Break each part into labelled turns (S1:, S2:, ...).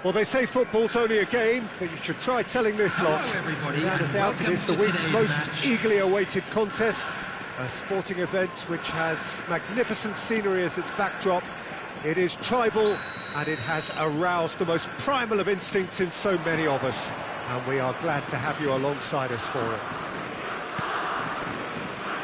S1: Well, they say football's only a game, but you should try telling this lot. Without a doubt, it is the week's most eagerly awaited contest, a sporting event which has magnificent scenery as its backdrop. It is tribal, and it has aroused the most primal of instincts in so many of us, and we are glad to have you alongside us for it.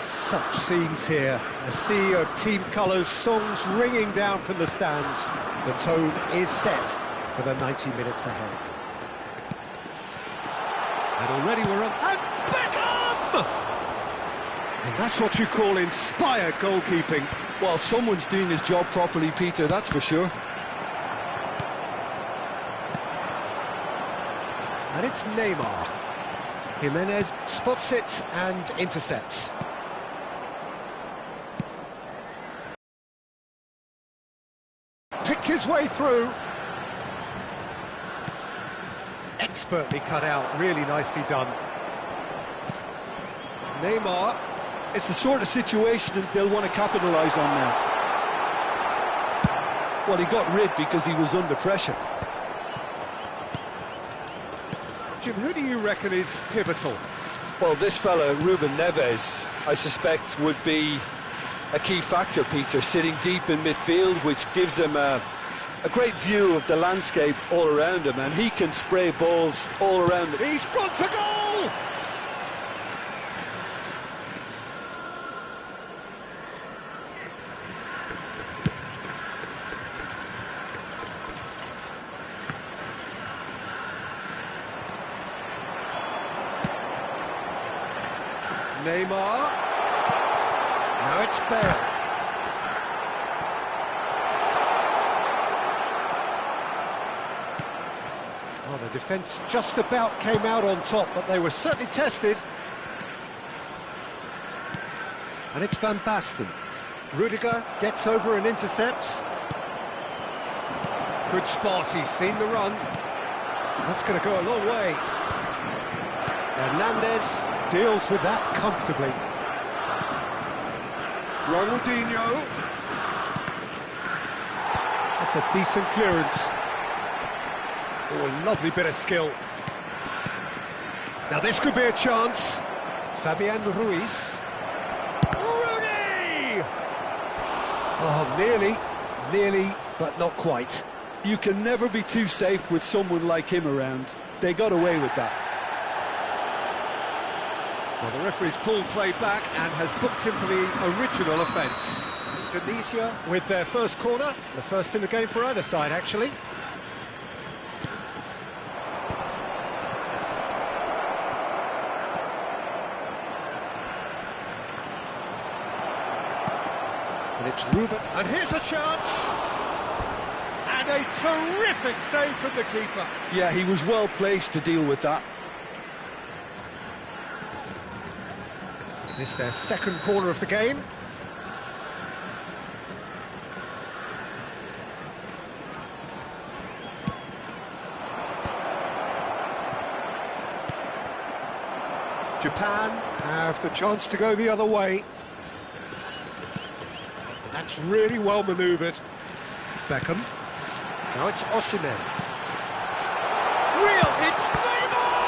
S1: Such scenes here, a sea of team colours, songs ringing down from the stands. The tone is set for the 90 minutes ahead. And already we're up, and Beckham! And that's what you call inspired goalkeeping.
S2: Well, someone's doing his job properly, Peter, that's for sure.
S1: And it's Neymar. Jimenez spots it and intercepts. Picked his way through. Expertly cut out, really nicely done. Neymar.
S2: It's the sort of situation that they'll want to capitalise on now. Well, he got rid because he was under pressure.
S1: Jim, who do you reckon is pivotal?
S2: Well, this fella, Ruben Neves, I suspect would be a key factor, Peter, sitting deep in midfield, which gives him a great view of the landscape all around him, and he can spray balls all around him.
S1: He's gone for goal! Neymar. Now it's Bale. Well, the defence just about came out on top, but they were certainly tested. And it's Van Basten. Rudiger gets over and intercepts. Good spot, he's seen the run. That's going to go a long way. Hernandez deals with that comfortably. Ronaldinho. That's a decent clearance. Oh, a lovely bit of skill. Now this could be a chance. Fabian Ruiz. Rooney! Oh, nearly, but not quite.
S2: You can never be too safe with someone like him around. They got away with that.
S1: Well, the referee's pulled play back and has booked him for the original offence. Tunisia with their first corner, the first in the game for either side, actually. And it's Ruben, and here's a chance! And a terrific save from the keeper.
S2: Yeah, he was well placed to deal with that.
S1: This is their second corner of the game. Japan have the chance to go the other way. And that's really well manoeuvred. Beckham. Now it's Osimhen. It's Neymar!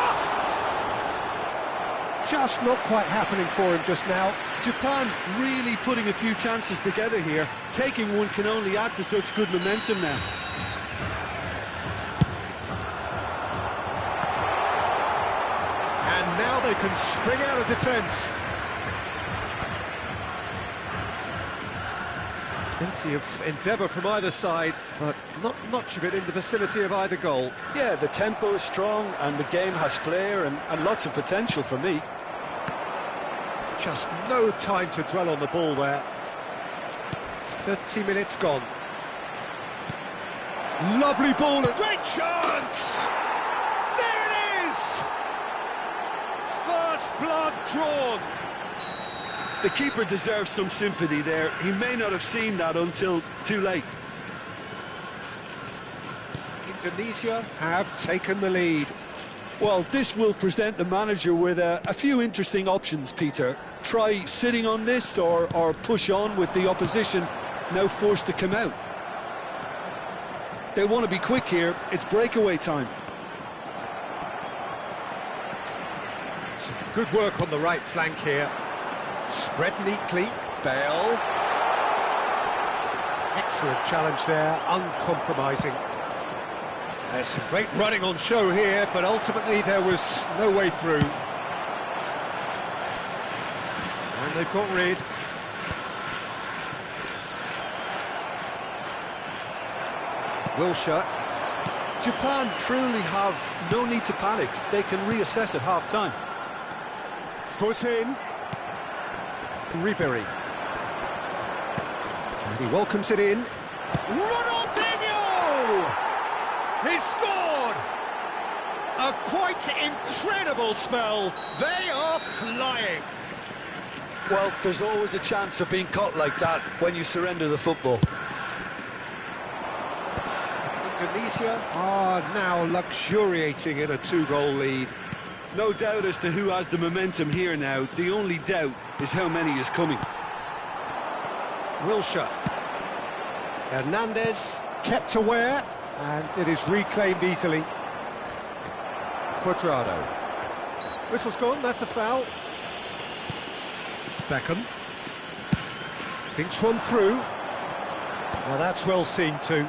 S1: Just not quite happening for him just now.
S2: Japan really putting a few chances together here. Taking one can only add to such good momentum now.
S1: And now they can spring out of defence. Plenty of endeavour from either side, but not much of it in the vicinity of either goal.
S2: Yeah, the tempo is strong and the game has flair and lots of potential for me.
S1: Just no time to dwell on the ball there. 30 minutes gone. Lovely ball, a great chance! There it is! First blood drawn.
S2: The keeper deserves some sympathy there. He may not have seen that until too late.
S1: Indonesia have taken the lead.
S2: Well, this will present the manager with a few interesting options, Peter. Try sitting on this or push on with the opposition now forced to come out. They want to be quick here. It's breakaway time.
S1: Some good work on the right flank here. Spread neatly. Bale. Excellent challenge there, uncompromising. There's some great running on show here, but ultimately there was no way through. And they've got rid. Wilshere.
S2: Japan truly have no need to panic. They can reassess at half-time.
S1: Foot in. Ribery. And he welcomes it in. Ronaldinho! He's scored! A quite incredible spell. They are flying.
S2: Well, there's always a chance of being caught like that when you surrender the football.
S1: Indonesia are now luxuriating in a 2-goal lead.
S2: No doubt as to who has the momentum here now. The only doubt is how many is coming.
S1: Wilshere. Hernandez kept aware, and it is reclaimed easily. Cuadrado. Whistle's gone, that's a foul. Beckham. Thinks one through. Well, that's well seen too.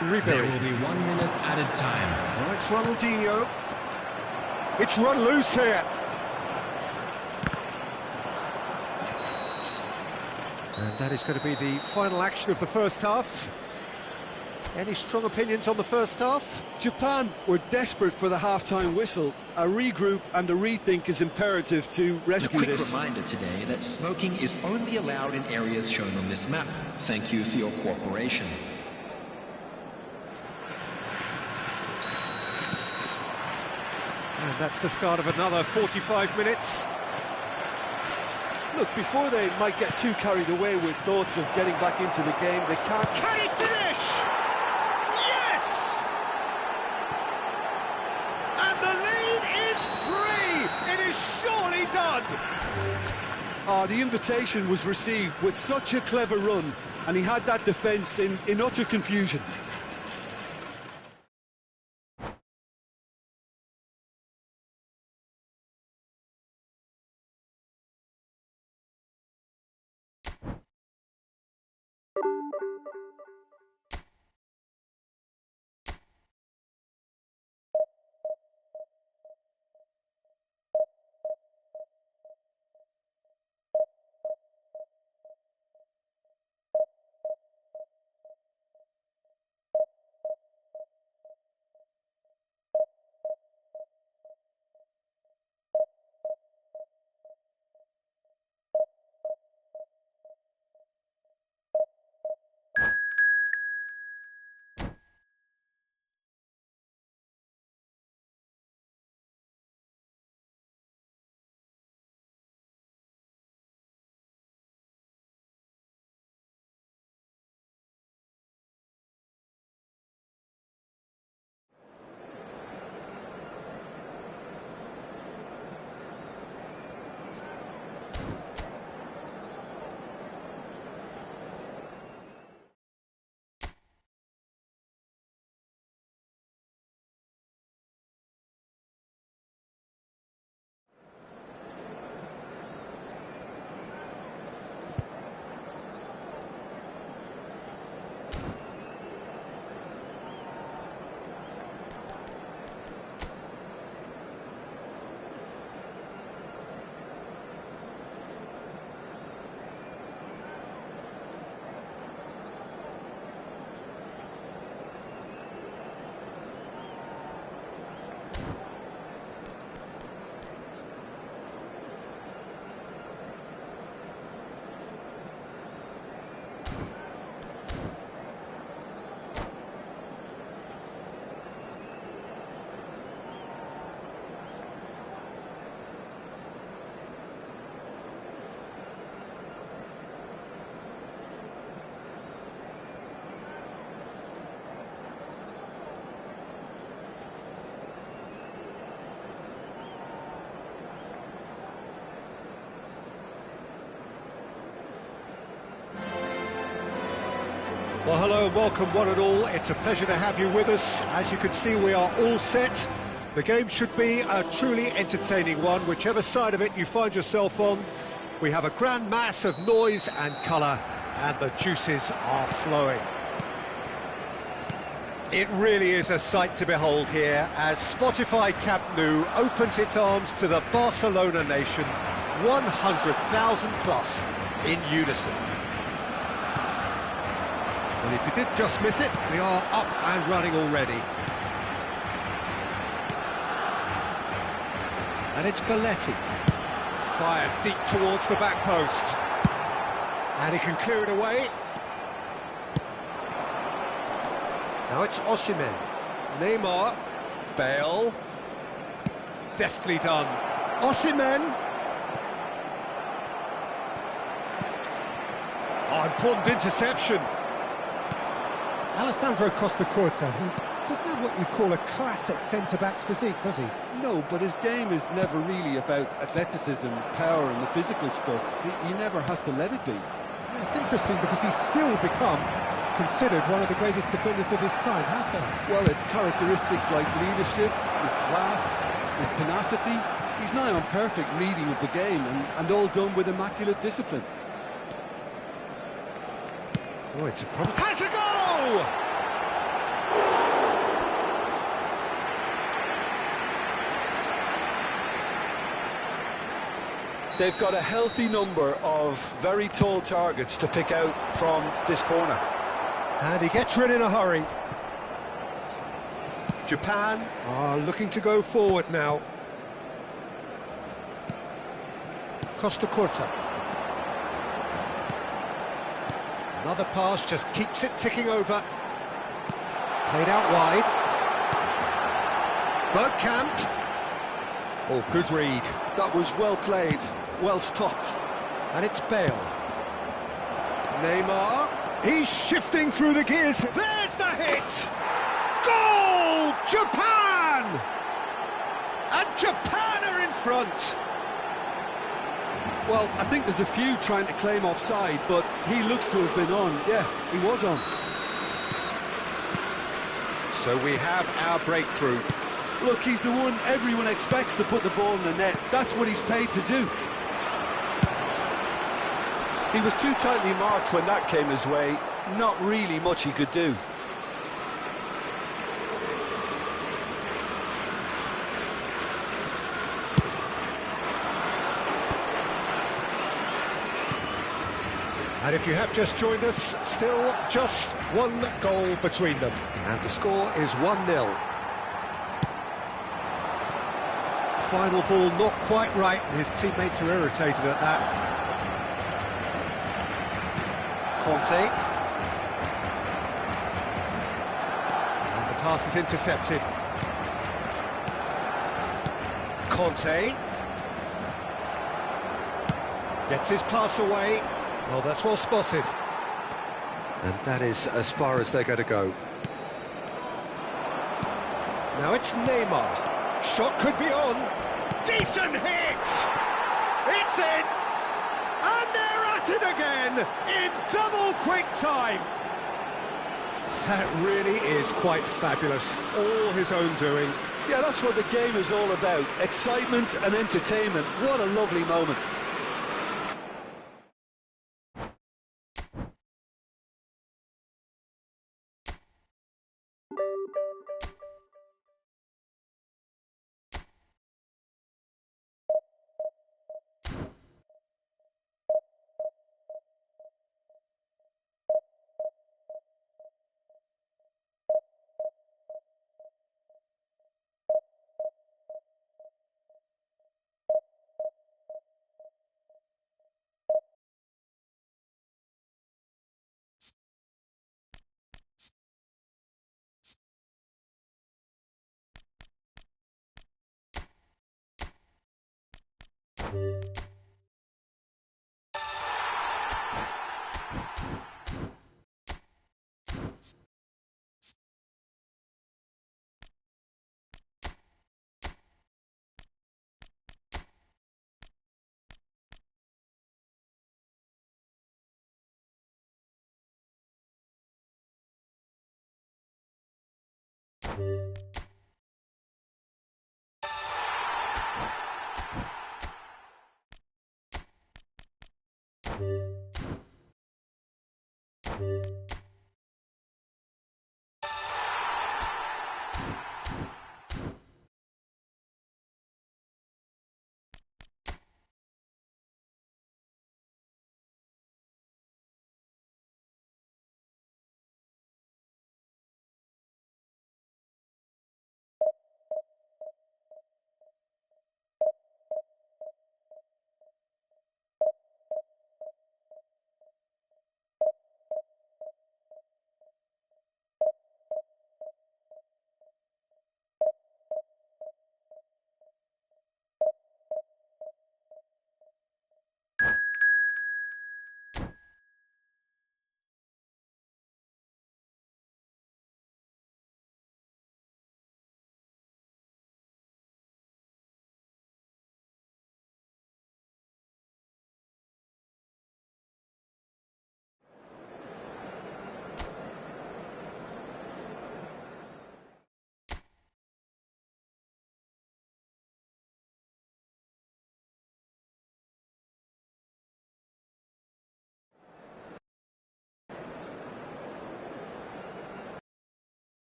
S1: Ribery.
S3: There will be 1 minute added time.
S1: Now it's Ronaldinho. It's run loose here. And that is going to be the final action of the first half. Any strong opinions on the first half?
S2: Japan were desperate for the half-time whistle. A regroup and a rethink is imperative to rescue
S3: A quick
S2: this.
S3: reminder today that smoking is only allowed in areas shown on this map. Thank you for your cooperation.
S1: And that's the start of another 45 minutes.
S2: Look, before they might get too carried away with thoughts of getting back into the game, they can't...
S1: Can he finish? Yes! And the lead is 3! It is surely done!
S2: The invitation was received with such a clever run, and he had that defence in utter confusion.
S1: Well, hello and welcome one and all. It's a pleasure to have you with us. As you can see, we are all set. The game should be a truly entertaining one, whichever side of it you find yourself on. We have a grand mass of noise and colour, and the juices are flowing. It really is a sight to behold here as Spotify Camp Nou opens its arms to the Barcelona nation, 100,000 plus in unison. Well, if you did just miss it, we are up and running already. And it's Belletti. Fired deep towards the back post. And he can clear it away. Now it's Osimhen. Neymar. Bale. Deftly done. Osimhen. Oh, important interception. Alessandro Costa-Curta, he doesn't have what you'd call a classic centre-back's physique, does he?
S2: No, but his game is never really about athleticism, power and the physical stuff. He never has to let it be.
S1: Yeah, it's interesting because he's still become considered one of the greatest defenders of his time. How's that?
S2: Well, it's characteristics like leadership, his class, his tenacity. He's nigh on perfect reading of the game and all done with immaculate discipline.
S1: Oh, it's a problem. Has a goal!
S2: They've got a healthy number of very tall targets to pick out from this corner.
S1: And he gets rid in a hurry. Japan are looking to go forward now. Costa-Curta. Another pass just keeps it ticking over. Played out wide. Bergkamp. Oh, good read.
S2: That was well played, well stopped.
S1: And it's Bale. Neymar. He's shifting through the gears. There's the hit! Goal! Japan! And Japan are in front.
S2: Well, I think there's a few trying to claim offside, but he looks to have been on. Yeah, he was on.
S1: So we have our breakthrough.
S2: Look, he's the one everyone expects to put the ball in the net. That's what he's paid to do. He was too tightly marked when that came his way. Not really much he could do.
S1: And if you have just joined us, still just one goal between them. And the score is 1-0. Final ball not quite right. His teammates are irritated at that. Conte. And the pass is intercepted. Conte. Gets his pass away. Well, that's well spotted. And that is as far as they're going to go. Now it's Neymar. Shot could be on. Decent hit! It's in! And they're at it again in double quick time. That really is quite fabulous. All his own doing.
S2: Yeah, that's what the game is all about. Excitement and entertainment. What a lovely moment.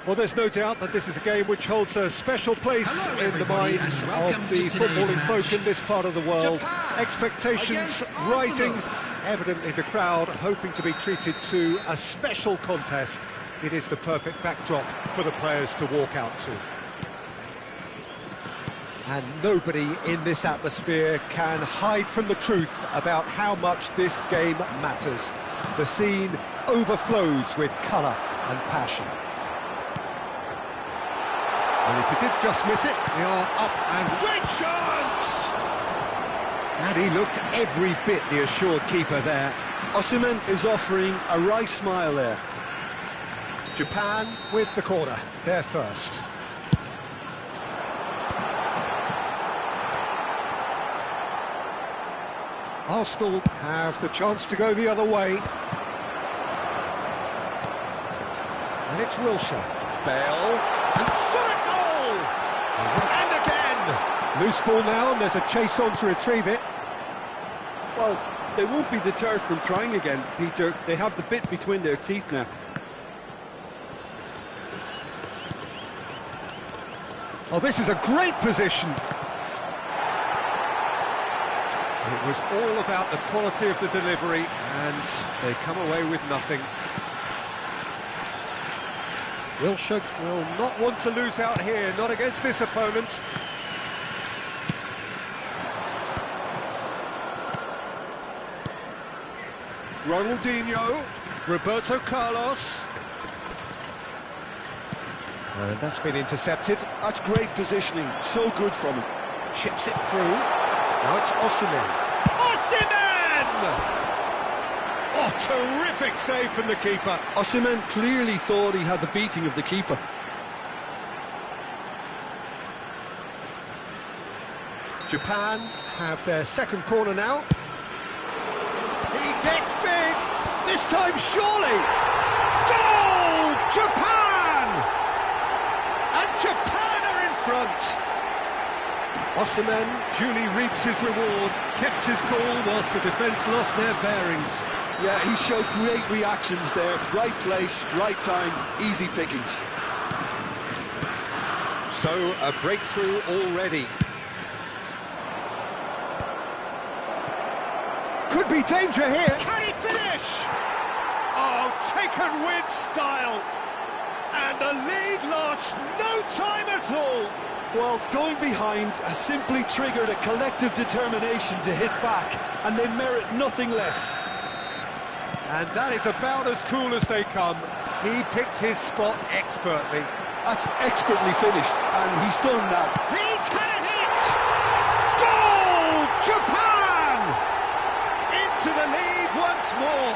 S1: Well, there's no doubt that this is a game which holds a special place in the minds of the footballing folk in this part of the world. Expectations rising, evidently the crowd hoping to be treated to a special contest. It is the perfect backdrop for the players to walk out to. And nobody in this atmosphere can hide from the truth about how much this game matters. The scene overflows with colour and passion. And if he did just miss it, they are up and great chance! And he looked every bit the assured keeper there.
S2: Osimhen is offering a wry smile there.
S1: Japan with the corner, they're first. Arsenal have the chance to go the other way. And it's Wilshere. Bale. And shot a goal! And again! Loose ball now, and there's a chase on to retrieve it.
S2: Well, they won't be deterred from trying again, Peter. They have the bit between their teeth now.
S1: Oh, this is a great position. It was all about the quality of the delivery, and they come away with nothing. Wilshere will not want to lose out here, not against this opponent. Ronaldinho, Roberto Carlos. And that's been intercepted.
S2: That's great positioning, so good from him.
S1: Chips it through. Now it's Osimhen. Osimhen! Oh, terrific save from the keeper.
S2: Osimhen clearly thought he had the beating of the keeper.
S1: Japan have their second corner now. He gets big. This time, surely. Goal! Japan! And Japan are in front. Osimhen duly reaps his reward, kept his cool whilst the defence lost their bearings.
S2: Yeah, he showed great reactions there. Right place, right time, easy pickings.
S1: So, a breakthrough already. Could be danger here. Can he finish? Oh, taken with style. And the lead lasts no time at all.
S2: Well, going behind has simply triggered a collective determination to hit back, and they merit nothing less.
S1: And that is about as cool as they come. He picked his spot expertly.
S2: That's expertly finished, and he's done that.
S1: He's had a hit! Goal! Japan! Into the lead once more.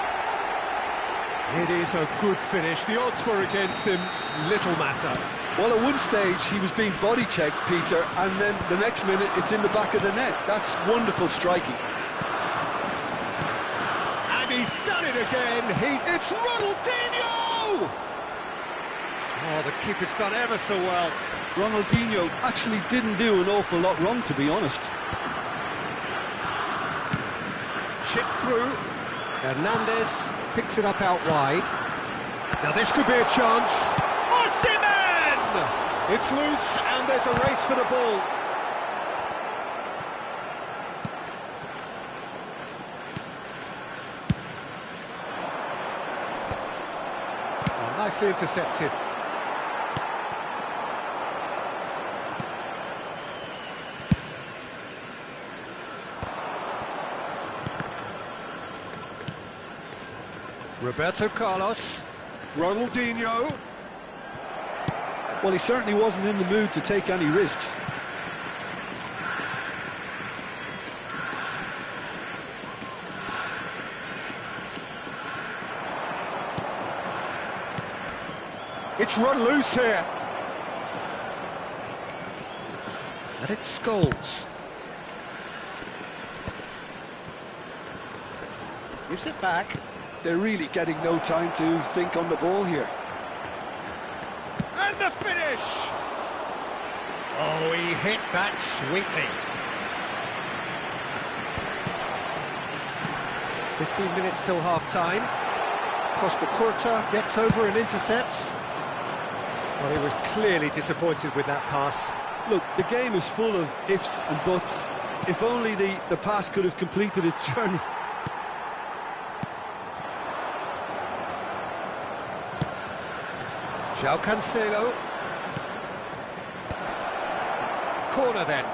S1: It is a good finish. The odds were against him. Little matter.
S2: Well, at one stage, he was being body-checked, Peter, and then the next minute, it's in the back of the net. That's wonderful striking.
S1: And he's done it again. It's Ronaldinho! Oh, the keeper's done ever so well.
S2: Ronaldinho actually didn't do an awful lot wrong, to be honest.
S1: Chip through. Hernandez picks it up out wide. Now this could be a chance. Osimhen! It's loose and there's a race for the ball. Oh, nicely intercepted. Roberto Carlos, Ronaldinho.
S2: Well, he certainly wasn't in the mood to take any risks.
S1: It's run loose here. And it's Scholes. Gives it back.
S2: They're really getting no time to think on the ball here.
S1: And the finish! Oh, he hit that sweetly. 15 minutes till half-time. Costa Curta gets over and intercepts. Well, he was clearly disappointed with that pass.
S2: Look, the game is full of ifs and buts. If only the pass could have completed its journey.
S1: João Cancelo. Corner then.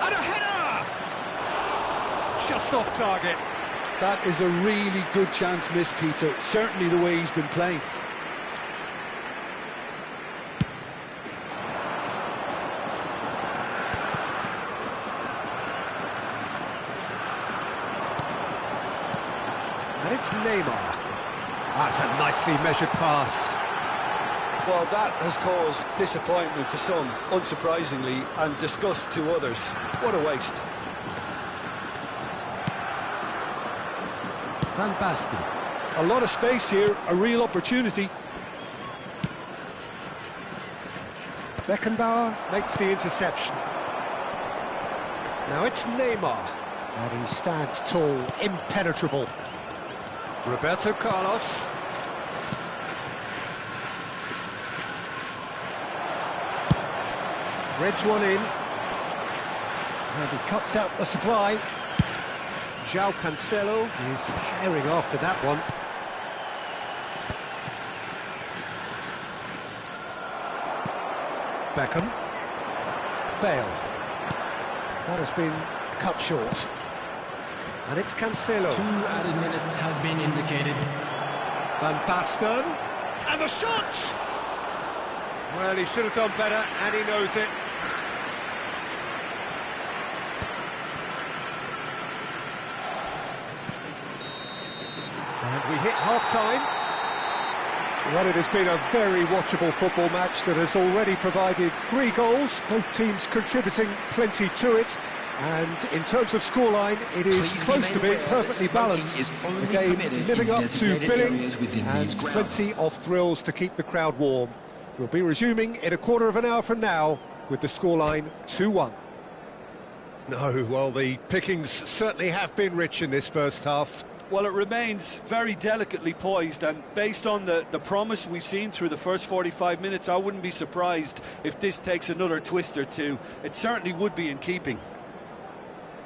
S1: And a header! Just off target.
S2: That is a really good chance missed, Peter. Certainly the way he's been playing.
S1: And it's Neymar. That's a nicely measured pass.
S2: Well, that has caused disappointment to some, unsurprisingly, and disgust to others. What a waste.
S1: Van Basten.
S2: A lot of space here, a real opportunity.
S1: Beckenbauer makes the interception. Now it's Neymar. And he stands tall, impenetrable. Roberto Carlos. Threads one in. And he cuts out the supply. João Cancelo is herring after that one. Beckham. Bale. That has been cut short. And it's Cancelo.
S3: 2 added minutes has been indicated.
S1: Van Basten. And the shot! Well, he should have done better, and he knows it. And we hit half-time. Well, it has been a very watchable football match that has already provided 3 goals, both teams contributing plenty to it. And in terms of scoreline, it is close to being perfectly balanced. The game living up to billing and plenty of thrills to keep the crowd warm. We'll be resuming in a quarter of an hour from now with the scoreline 2-1. No, well, the pickings certainly have been rich in this first half.
S2: Well, it remains very delicately poised, and based on the promise we've seen through the first 45 minutes, I wouldn't be surprised if this takes another twist or two. It certainly would be in keeping.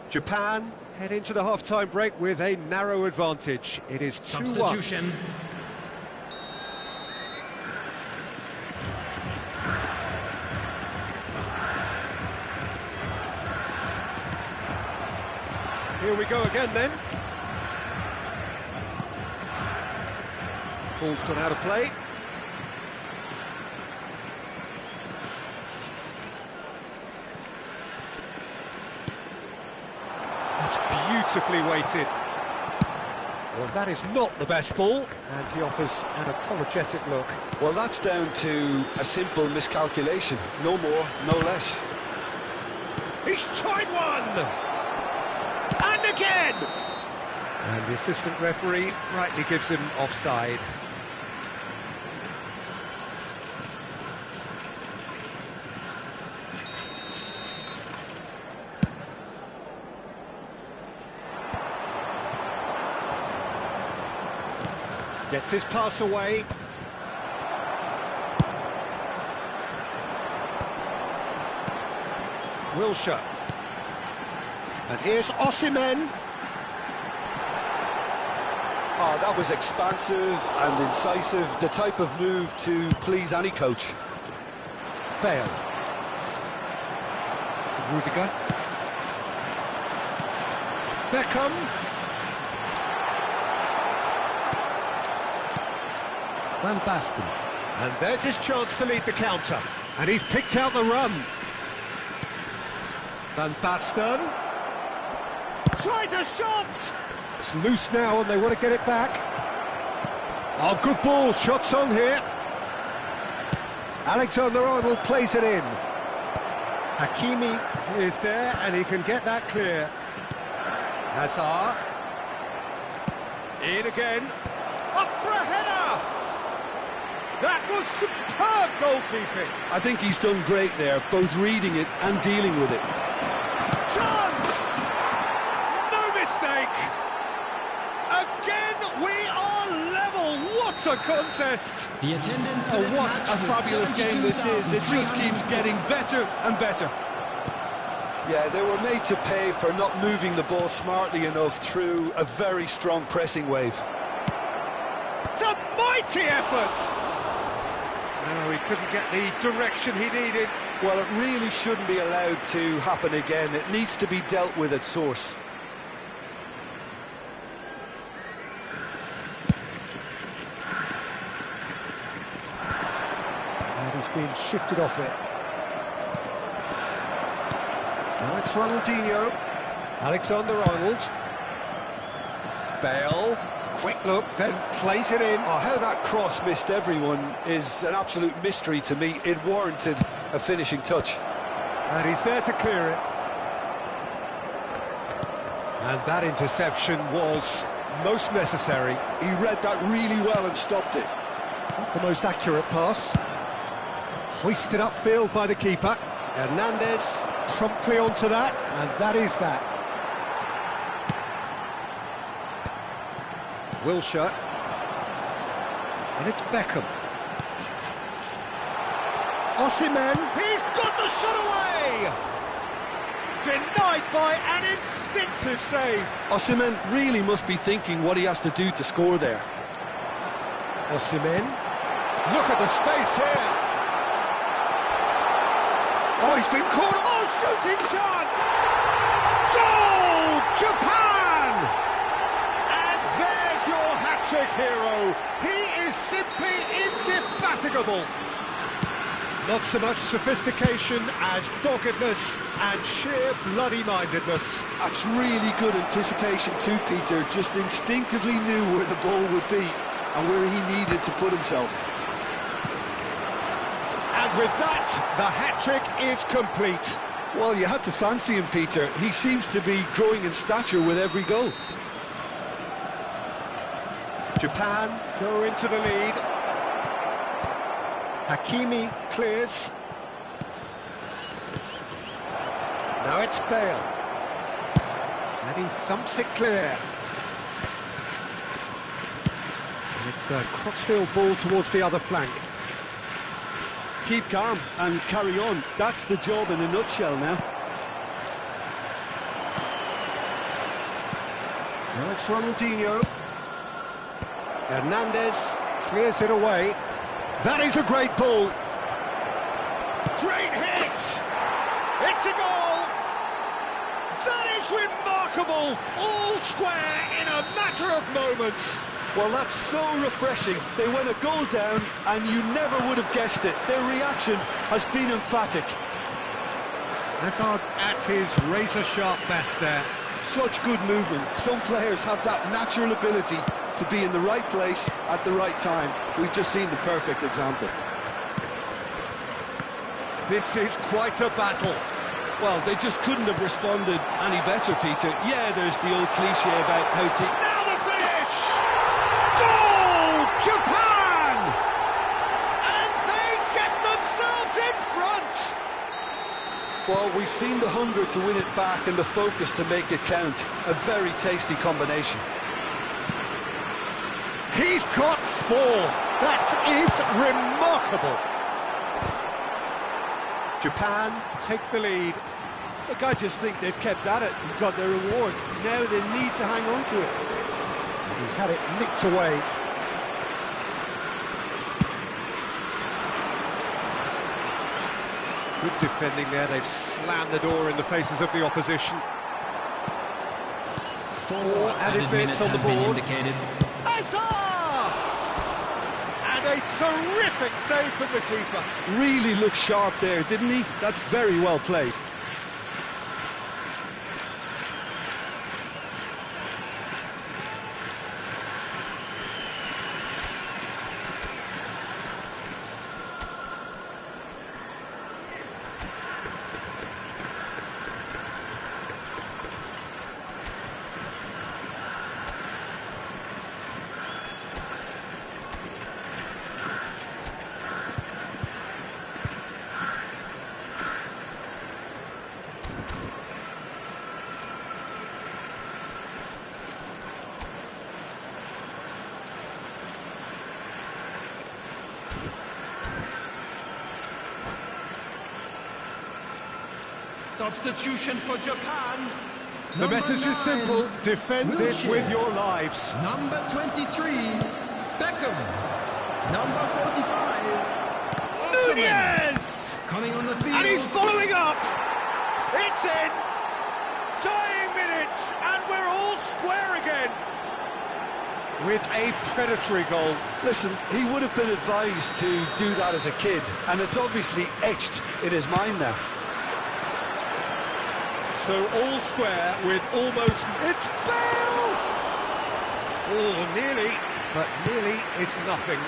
S1: Japan head into the half-time break with a narrow advantage. It is 2-1.
S3: Substitution.
S1: Here we go again then. Ball's gone out of play. That's beautifully weighted. Well, that is not the best ball, and he offers an apologetic look.
S2: Well, that's down to a simple miscalculation. No more, no less.
S1: He's tried one! And again! And the assistant referee rightly gives him offside. Gets his pass away. Wilshere. And here's Osimhen.
S2: Oh, that was expansive and incisive, the type of move to please any coach.
S1: Bale. Rudiger. Beckham. Van Basten. And there's his chance to lead the counter. And he's picked out the run. Van Basten. Tries a shot! It's loose now and they want to get it back. Oh, good ball, shots on here. Alexander-Arnold plays it in. Hakimi is there and he can get that clear. Hazard. In again. Up for a header! That was superb goalkeeping.
S2: I think he's done great there, both reading it and dealing with it.
S1: Chance! No mistake! Again, we are level. What a contest!
S3: The attendance.
S2: Oh, what a fabulous game this is. It just keeps getting better and better. Yeah, they were made to pay for not moving the ball smartly enough through a very strong pressing wave.
S1: It's a mighty effort! No, he couldn't get the direction he needed.
S2: Well, it really shouldn't be allowed to happen again. It needs to be dealt with at source.
S1: And he's being shifted off it. Now it's Ronaldinho. Alexander-Arnold. Bale. Quick look, then plays it in.
S2: Oh, how that cross missed everyone is an absolute mystery to me. It warranted a finishing touch.
S1: And he's there to clear it. And that interception was most necessary.
S2: He read that really well and stopped it.
S1: Not the most accurate pass. Hoisted upfield by the keeper. Hernandez promptly onto that, and that is that. Wilshere. And it's Beckham. Osimhen. He's got the shot away! Denied by an instinctive save.
S2: Osimhen really must be thinking what he has to do to score there.
S1: Osimhen. Look at the space here. Oh, he's been caught. Oh, shooting chance! Goal! Japan! Your hat-trick hero. He is simply indefatigable. Not so much sophistication as doggedness and sheer bloody-mindedness.
S2: That's really good anticipation too, Peter. Just instinctively knew where the ball would be and where he needed to put himself.
S1: And with that, the hat-trick is complete.
S2: Well, you had to fancy him, Peter. He seems to be growing in stature with every goal.
S1: Japan go into the lead. Hakimi clears. Now it's Bale. And he thumps it clear. And it's a crossfield ball towards the other flank.
S2: Keep calm and carry on. That's the job in a nutshell now.
S1: Now it's Ronaldinho. Hernandez clears it away. That is a great ball. Great hit! It's a goal! That is remarkable! All square in a matter of moments.
S2: Well, that's so refreshing. They went a goal down and you never would have guessed it. Their reaction has been emphatic.
S1: Hazard at his razor-sharp best there.
S2: Such good movement. Some players have that natural ability to be in the right place at the right time. We've just seen the perfect example.
S1: This is quite a battle.
S2: Well, they just couldn't have responded any better, Peter. Yeah, there's the old cliche about how to...
S1: Now the finish! Goal! Japan! And they get themselves in front!
S2: Well, we've seen the hunger to win it back and the focus to make it count. A very tasty combination.
S1: He's got 4. That is remarkable. Japan take the lead.
S2: Look, I just think they've kept at it and got their reward. Now they need to hang on to it.
S1: He's had it nicked away. Good defending there. They've slammed the door in the faces of the opposition. 4 added minutes on the board. Hazard! And a terrific save from the keeper.
S2: Really looked sharp there, didn't he? That's very well played.
S3: Substitution for Japan.
S1: The message is simple. Defend this with your lives.
S3: Number 23, Beckham. Number 45,
S1: Nunez!
S3: coming on the field.
S1: And he's following up. It's in. Tying minutes, and we're all square again. With a predatory goal.
S2: Listen, he would have been advised to do that as a kid, and it's obviously etched in his mind now.
S1: So all square with almost... It's Bale! Oh, nearly, but nearly is nothing.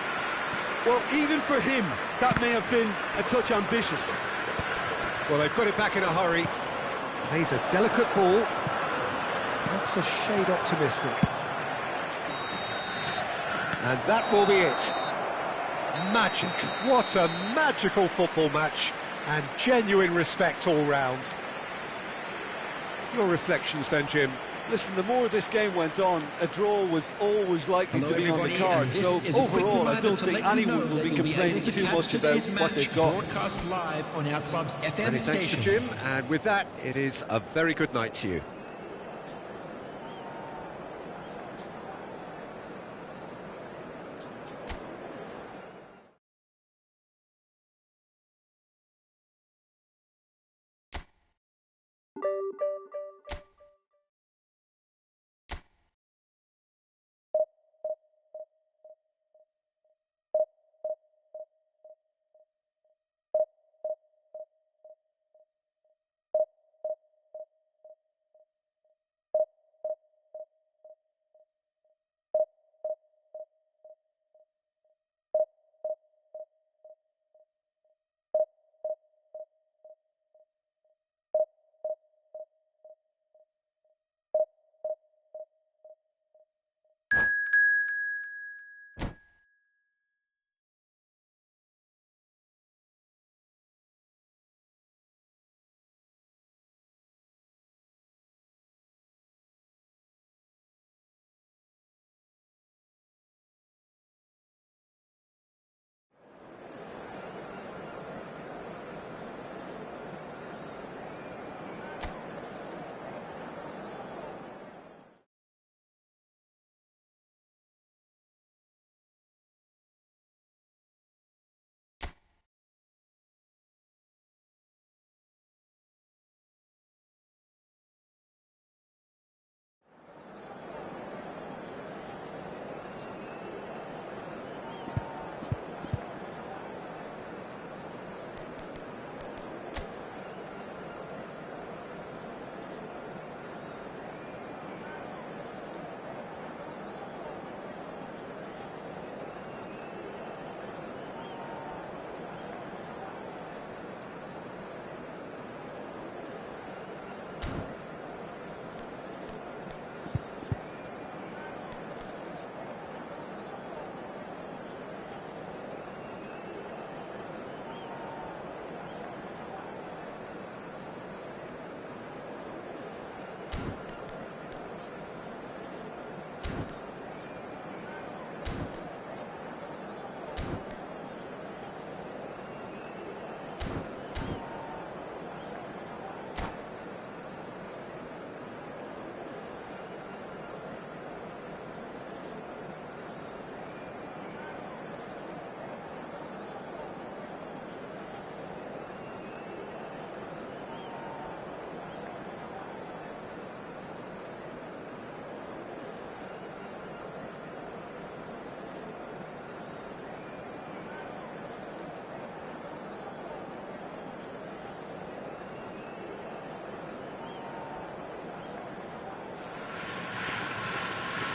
S2: Well, even for him, that may have been a touch ambitious.
S1: Well, they've got it back in a hurry. Plays a delicate ball. That's a shade optimistic. And that will be it. Magic. What a magical football match. And genuine respect all round. Your reflections then, Jim?
S2: Listen, the more this game went on, a draw was always likely to be on the card. So overall, I don't think anyone will be complaining too much about what they've got.
S3: Broadcast live on our club's FM
S1: Many thanks to Jim, and with that, it is a very good night to you.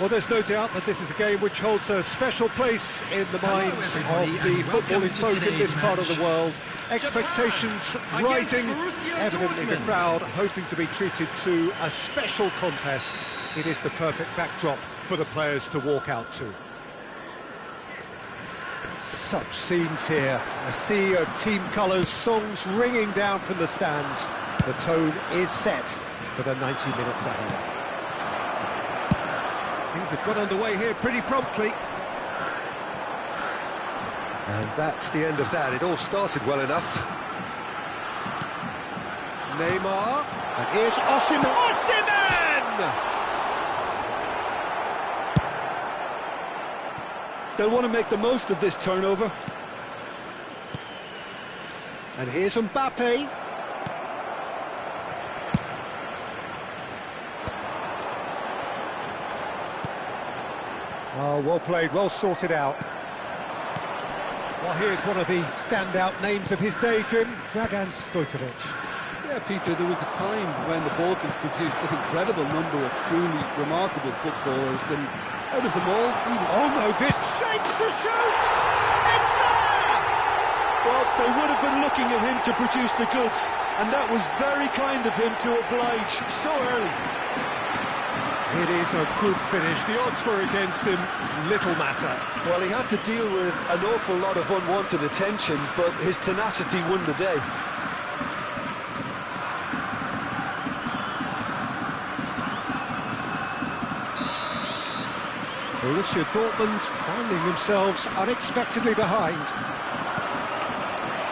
S1: Well, there's no doubt that this is a game which holds a special place in the minds of the footballing folk in this part of the world. Expectations rising, evidently the crowd hoping to be treated to a special contest. It is the perfect backdrop for the players to walk out to. Such scenes here, a sea of team colours, songs ringing down from the stands. The tone is set for the 90 minutes ahead. Things have got underway here pretty promptly. And that's the end of that. It all started well enough. Neymar, and here's Osimhen. Osimhen!
S2: They'll want to make the most of this turnover.
S1: And here's Mbappe. Oh, well played, well sorted out. Well, here's one of the standout names of his day, Jim, Dragan Stojkovic.
S2: Yeah, Peter, there was a time when the Balkans produced an incredible number of truly remarkable footballers, and out of them all,
S1: oh no, this shapes to shoot! It's there!
S2: Well, they would have been looking at him to produce the goods, and that was very kind of him to oblige so early.
S1: It is a good finish. The odds were against him, little matter.
S2: Well, he had to deal with an awful lot of unwanted attention, but his tenacity won the day.
S1: Borussia Dortmund finding themselves unexpectedly behind.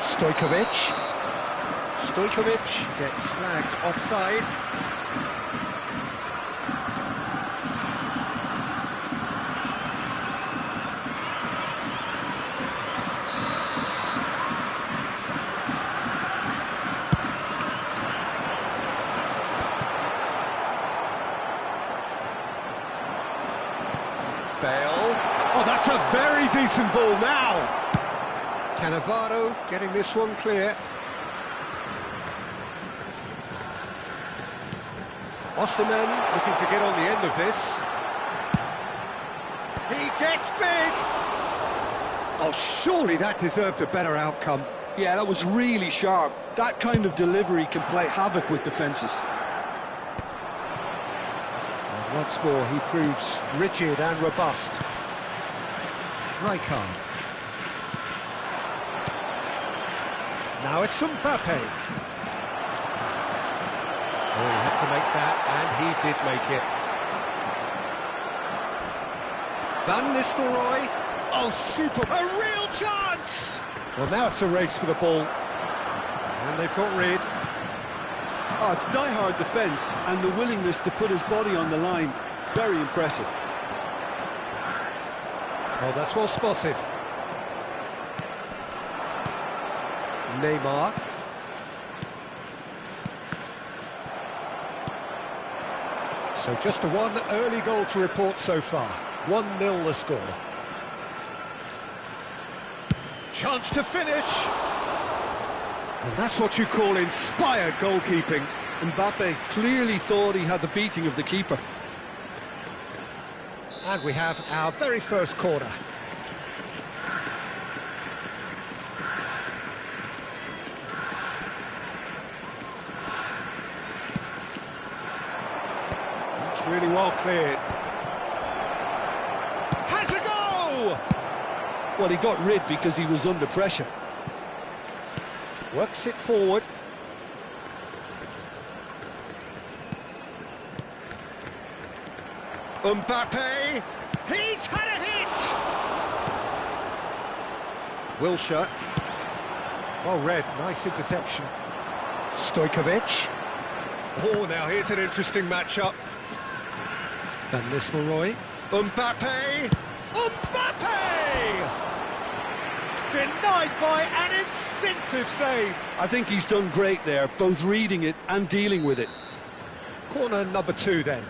S1: Stojkovic. Stojkovic gets flagged offside. Bale. Oh, that's a very decent ball now. Cannavaro getting this one clear. Osimhen looking to get on the end of this. He gets big. Oh, surely that deserved a better outcome.
S2: Yeah, that was really sharp. That kind of delivery can play havoc with defences.
S1: Once more, he proves rigid and robust. Rijkaard. Now it's Mbappe. Oh, he had to make that, and he did make it. Van Nistelrooy. Oh, super! A real chance! Well, now it's a race for the ball. And they've got rid.
S2: Oh, it's die-hard defence, and the willingness to put his body on the line. Very impressive.
S1: Oh, that's well spotted. Neymar. So just the one early goal to report so far. 1-0 the score. Chance to finish. And that's what you call inspired goalkeeping.
S2: Mbappe clearly thought he had the beating of the keeper.
S1: And we have our very first corner. That's really well cleared. Has a go!
S2: Well, he got rid because he was under pressure.
S1: Works it forward. Mbappe! He's had a hit! Wilshere. Well read, nice interception. Stojkovic. Oh, now here's an interesting matchup. Van Nistelrooy. Mbappe! Mbappe! Denied by an instinctive save.
S2: I think he's done great there, both reading it and dealing with it.
S1: Corner number 2 then.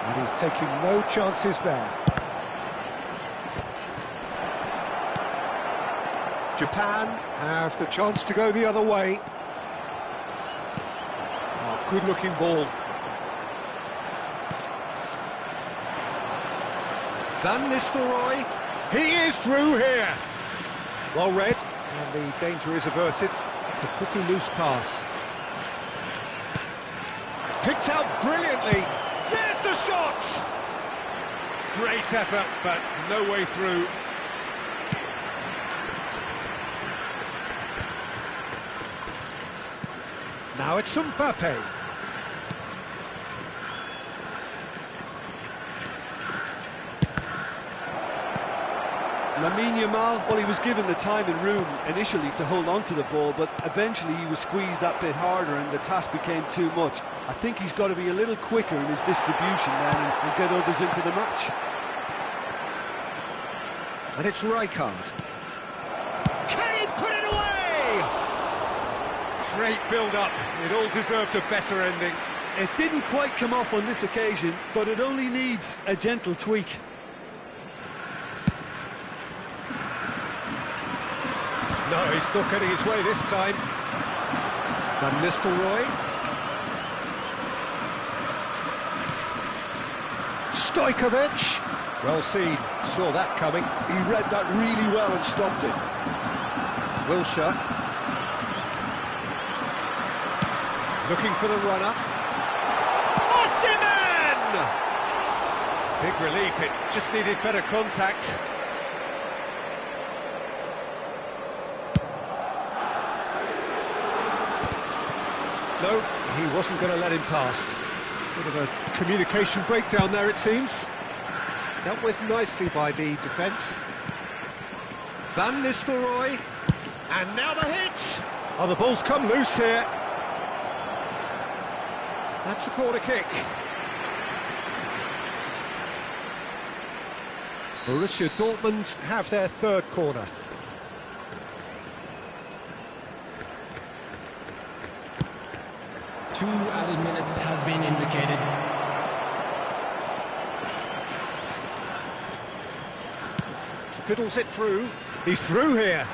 S1: And he's taking no chances there. Japan have the chance to go the other way. Good-looking ball. Van Nistelrooy. He is through here. Well read, and the danger is averted. It's a pretty loose pass. Picked out brilliantly. There's the shot! Great effort, but no way through. Now it's Mbappe.
S2: Lamine Yamal, well, he was given the time and room initially to hold on to the ball, but eventually he was squeezed that bit harder and the task became too much. I think he's got to be a little quicker in his distribution then and get others into the match.
S1: And it's Rijkaard. Can he put it away? Great build-up. It all deserved a better ending.
S2: It didn't quite come off on this occasion, but it only needs a gentle tweak.
S1: No, he's not getting his way this time. Van Nistelrooy. Stojkovic. Well seen, saw that coming.
S2: He read that really well and stopped it.
S1: Wilshere. Looking for the runner. Osimhen! Big relief, it just needed better contact. No, he wasn't going to let him past. Bit of a communication breakdown there, it seems. Dealt with nicely by the defence. Van Nistelrooy. And now the hit! Oh, the ball's come loose here. That's a corner kick. Borussia Dortmund have their third corner.
S3: Two added minutes has been indicated.
S1: Fiddles it through. He's through here.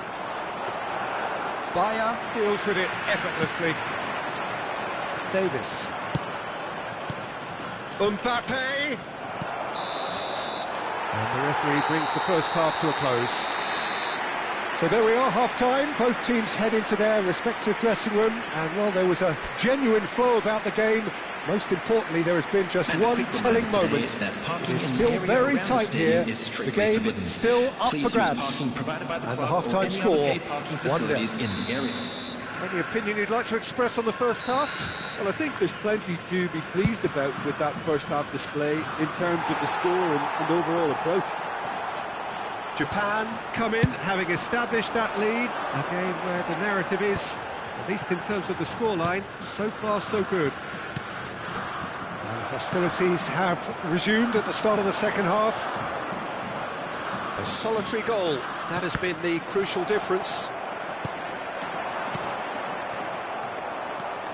S1: Bayer deals with it effortlessly. Davis. Mbappe. And the referee brings the first half to a close. So there we are, half-time. Both teams head into their respective dressing room, and while there was a genuine flow about the game, most importantly, there has been just one telling moment. It's still very tight here. The game still up for grabs. And the half-time score, 1-0. Any opinion you'd like to express on the first half?
S2: Well, I think there's plenty to be pleased about with that first half display in terms of the score and overall approach.
S1: Japan come in, having established that lead. A game where the narrative is, at least in terms of the scoreline, so far so good. And hostilities have resumed at the start of the second half. A solitary goal, that has been the crucial difference.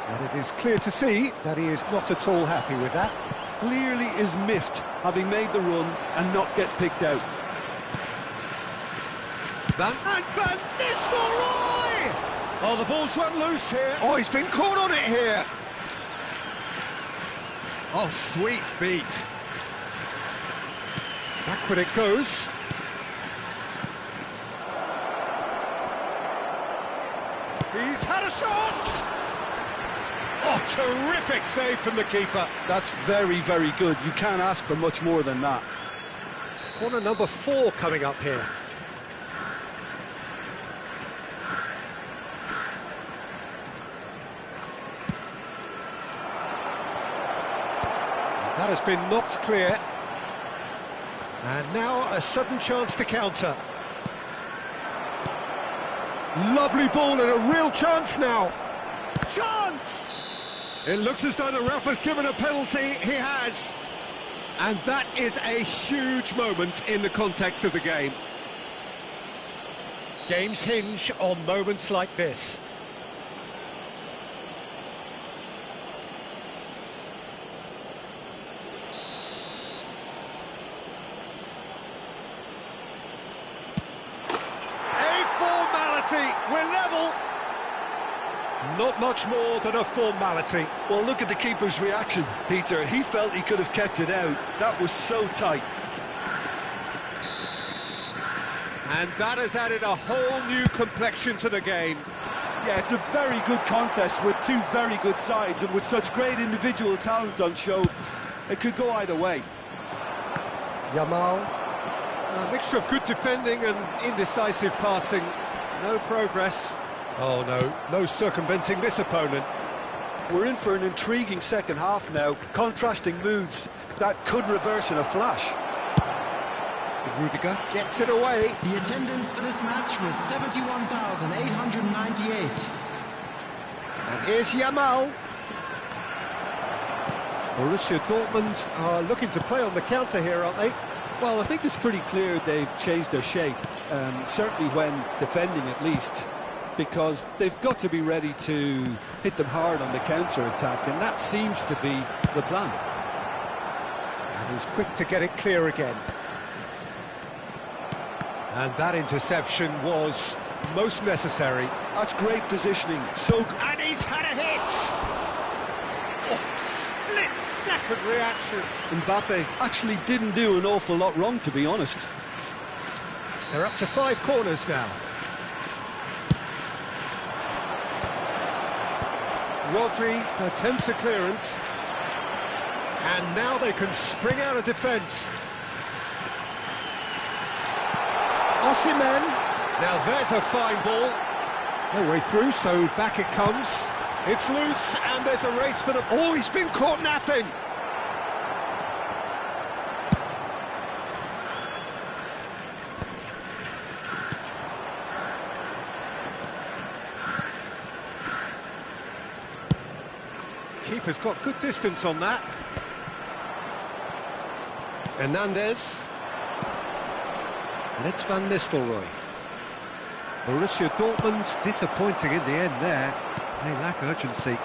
S1: And it is clear to see that he is not at all happy with that.
S2: Clearly is miffed, having made the run and not get picked out.
S1: Van Nistelrooy! Oh, the ball's run loose here. Oh, he's been caught on it here. Oh, sweet feet. Backward it goes. He's had a shot! Oh, terrific save from the keeper.
S2: That's very, very good. You can't ask for much more than that.
S1: Corner number 4 coming up here. That has been knocked clear. And now a sudden chance to counter. Lovely ball and a real chance now. Chance! It looks as though the ref has given a penalty. He has. And that is a huge moment in the context of the game. Games hinge on moments like this. We're level. Not much more than a formality.
S2: Well, look at the keeper's reaction, Peter. He felt he could have kept it out. That was so tight.
S1: And that has added a whole new complexion to the game.
S2: Yeah, it's a very good contest with two very good sides, and with such great individual talent on show, it could go either way.
S1: Yamal. A mixture of good defending and indecisive passing. No progress. Oh no, no circumventing this opponent.
S2: We're in for an intriguing second half now, contrasting moods that could reverse in a flash.
S1: Rudiger gets it away.
S3: The attendance for this match was 71,898.
S1: And here's Yamal. Borussia Dortmund are looking to play on the counter here, aren't they?
S2: Well, I think it's pretty clear they've changed their shape, certainly when defending at least, because they've got to be ready to hit them hard on the counter-attack, and that seems to be the plan.
S1: And he's quick to get it clear again. And that interception was most necessary.
S2: That's great positioning.
S1: And he's had a hit! Oh, split-second reaction.
S2: Mbappe actually didn't do an awful lot wrong, to be honest.
S1: They're up to 5 corners now. Rodri attempts a clearance. And now they can spring out of defence. Osimhen. Now there's a fine ball. No way through, so back it comes. It's loose, and there's a race for the... Oh, he's been caught napping! Keeper's got good distance on that. Hernandez. And it's Van Nistelrooy. Borussia Dortmund disappointing in the end there. They lack urgency.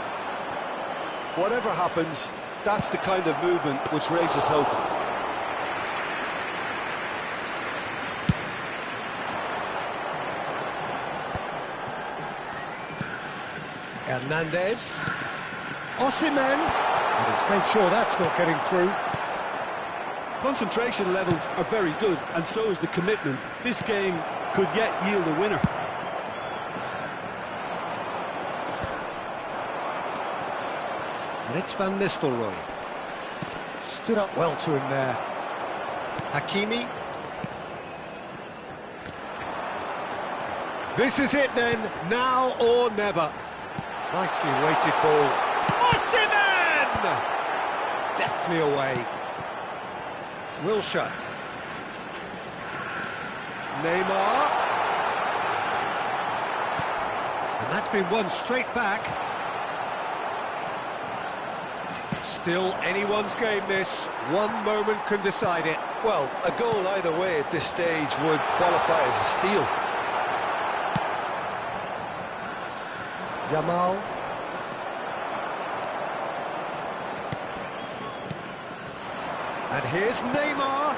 S2: Whatever happens, that's the kind of movement which raises hope.
S1: Hernandez. Osimhen. And he's made sure that's not getting through.
S2: Concentration levels are very good, and so is the commitment. This game could yet yield a winner.
S1: And it's Van Nistelrooy. Stood up well to him there. Hakimi. This is it then, now or never. Nicely weighted ball. Osimhen! Deftly away. Wilshere. Neymar. And that's been won straight back. Still anyone's game this. One moment can decide it.
S2: Well, a goal either way at this stage would qualify as a steal.
S1: Yamal. And here's Neymar.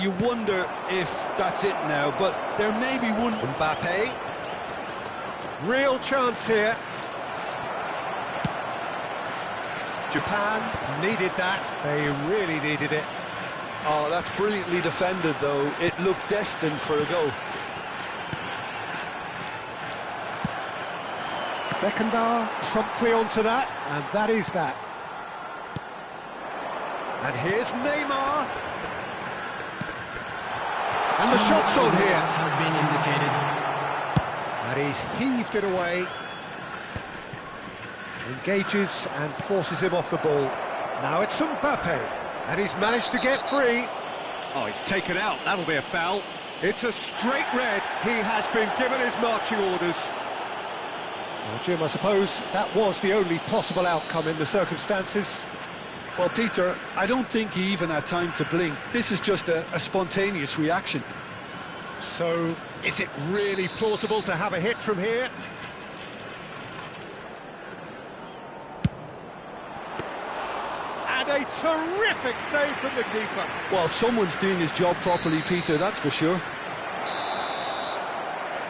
S2: You wonder if that's it now, but there may be one.
S1: Mbappe. Real chance here. Japan needed that. They really needed it.
S2: Oh, that's brilliantly defended, though. It looked destined for a goal.
S1: Beckenbauer promptly onto that, and that is that. And here's Neymar. And the shot's on here.
S3: Has been indicated.
S1: And he's heaved it away. Engages and forces him off the ball. Now it's Mbappe. And he's managed to get free. Oh, he's taken out. That'll be a foul. It's a straight red. He has been given his marching orders. Well, Jim, I suppose that was the only possible outcome in the circumstances.
S2: Well, Peter, I don't think he even had time to blink. This is just a spontaneous reaction.
S1: So, is it really plausible to have a hit from here? And a terrific save from the keeper.
S2: Well, someone's doing his job properly, Peter, that's for sure.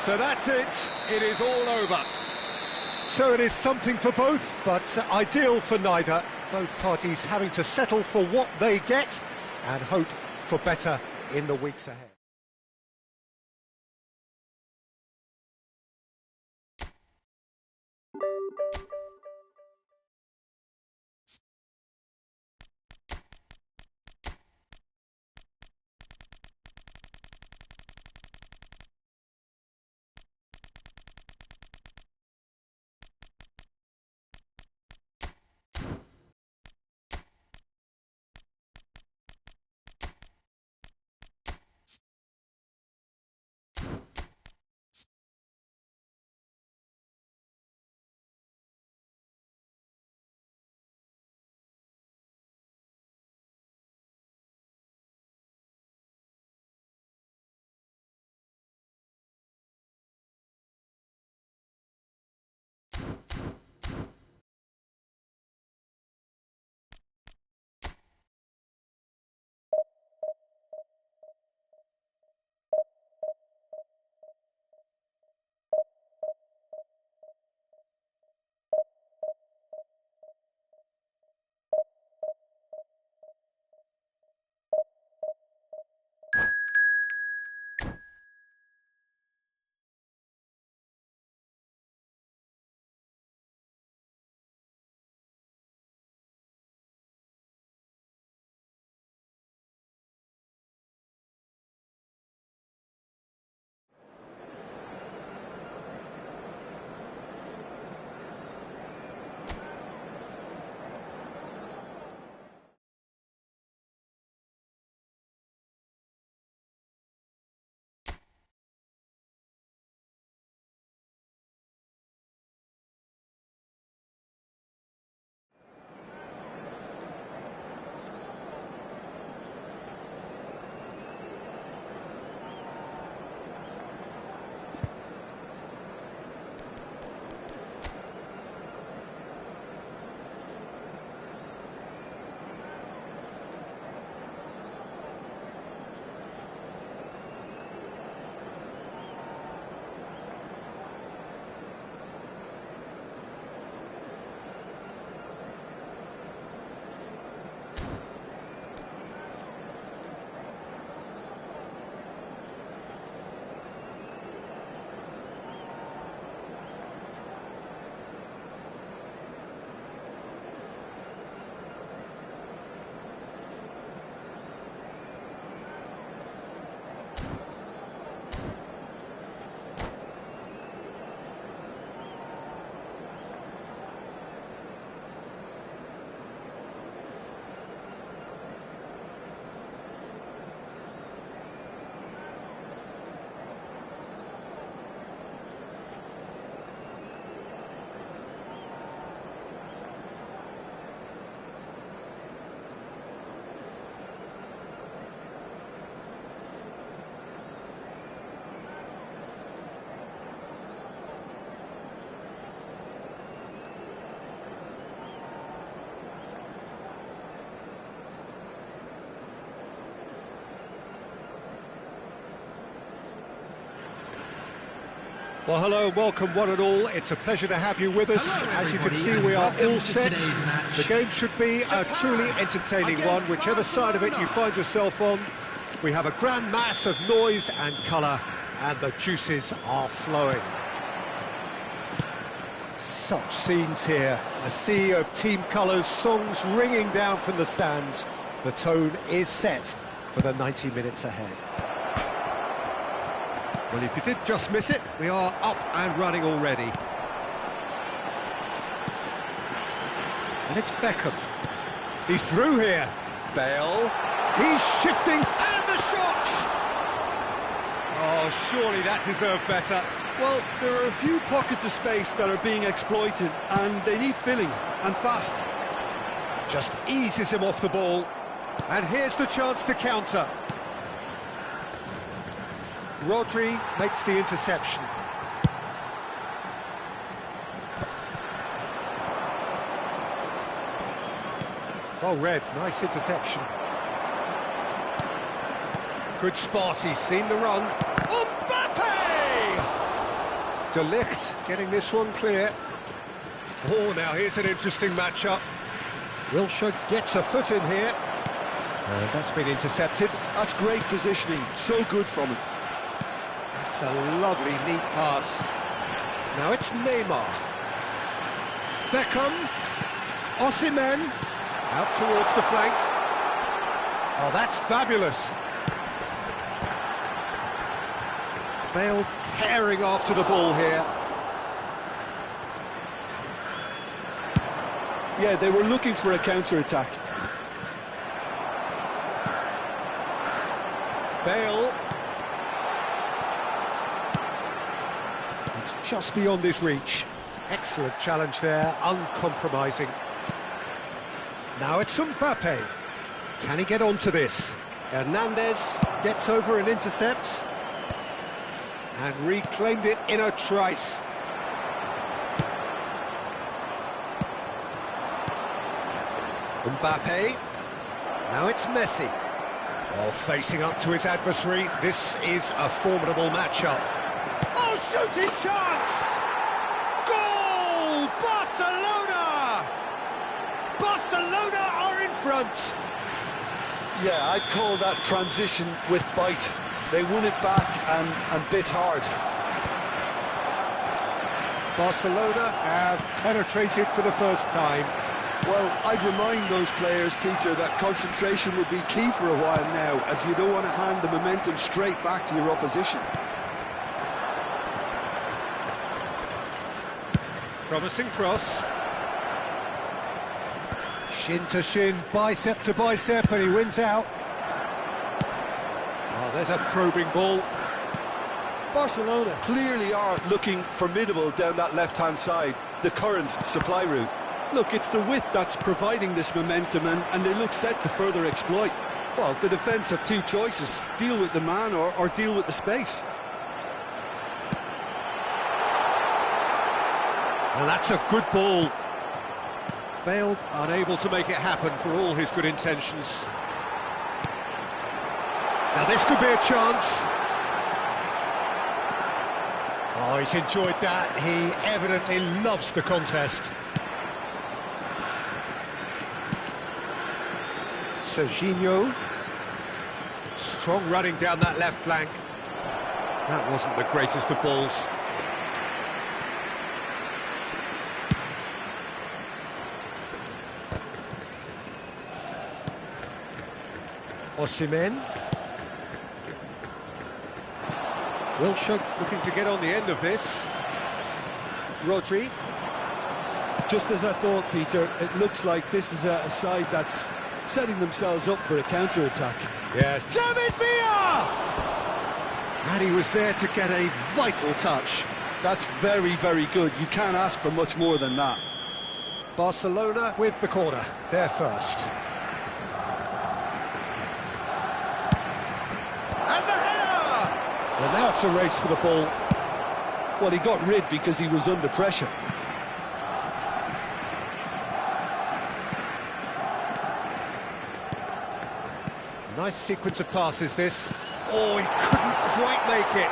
S1: So that's it. It is all over. So it is something for both, but ideal for neither. Both parties having to settle for what they get and hope for better in the weeks ahead. Well, hello, welcome one and all. It's a pleasure to have you with us.
S3: Hello,
S1: as you can see,
S3: everybody,
S1: we are
S3: welcome
S1: all
S3: to
S1: set.
S3: today's match.
S1: The game should be a truly entertaining one, whichever side of it you find yourself on. We have a grand mass of noise and colour, and the juices are flowing. Such scenes here, a sea of team colours, songs ringing down from the stands. The tone is set for the 90 minutes ahead. Well, if you did just miss it, we are up and running already. And it's Beckham. He's through here. Bale. He's shifting, and the shot! Oh, surely that deserved better.
S2: Well, there are a few pockets of space that are being exploited, and they need filling, and fast.
S1: Just eases him off the ball. And here's the chance to counter. Rodri makes the interception. Well read, nice interception. Good spot, he's seen the run. Mbappe! De Ligt getting this one clear. Oh, now here's an interesting matchup. Wilshere gets a foot in here. And that's been intercepted.
S2: That's great positioning, so good from him.
S1: That's a lovely, neat pass. Now it's Neymar. Beckham. Osimhen. Out towards the flank. Oh, that's fabulous. Bale herring after the ball here.
S2: Yeah, they were looking for a counter-attack.
S1: Bale. It's just beyond his reach. Excellent challenge there, uncompromising. Now it's Mbappe. Can he get onto this? Hernandez gets over and intercepts. And reclaimed it in a trice. Mbappe. Now it's Messi. Oh, facing up to his adversary. This is a formidable matchup. Oh, shooting chance! Goal! Barcelona! Barcelona are in front.
S2: Yeah, I'd call that transition with bite. They won it back and bit hard.
S1: Barcelona have penetrated for the first time.
S2: Well, I'd remind those players, Peter, that concentration will be key for a while now, as you don't want to hand the momentum straight back to your opposition.
S1: Promising cross. Shin to shin, bicep to bicep, and he wins out. Oh, there's a probing ball.
S2: Barcelona clearly are looking formidable down that left-hand side, the current supply route. Look, it's the width that's providing this momentum, and they look set to further exploit. Well, the defence have two choices: deal with the man or deal with the space.
S1: And that's a good ball. Bale unable to make it happen for all his good intentions. Now this could be a chance. Oh, he's enjoyed that. He evidently loves the contest. Serginho. Strong running down that left flank. That wasn't the greatest of balls. Osimhen. Wilshere looking to get on the end of this. Rodri.
S2: Just as I thought, Peter, it looks like this is a side that's setting themselves up for a counter-attack.
S1: Yes. David Villa! And he was there to get a vital touch.
S2: That's very, very good. You can't ask for much more than that.
S1: Barcelona with the corner, they're first. And the header! Well, now it's a race for the ball.
S2: Well, he got rid because he was under pressure.
S1: Nice sequence of passes, this. Oh, he couldn't quite make it.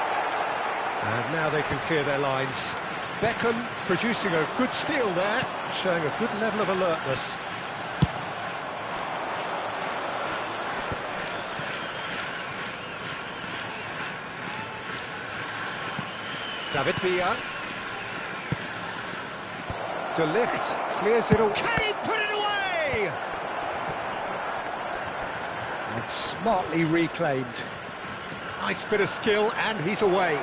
S1: And now they can clear their lines. Beckham producing a good steal there, showing a good level of alertness. David Villa. De Ligt clears it all. Can he put it away? And smartly reclaimed. Nice bit of skill, and he's away.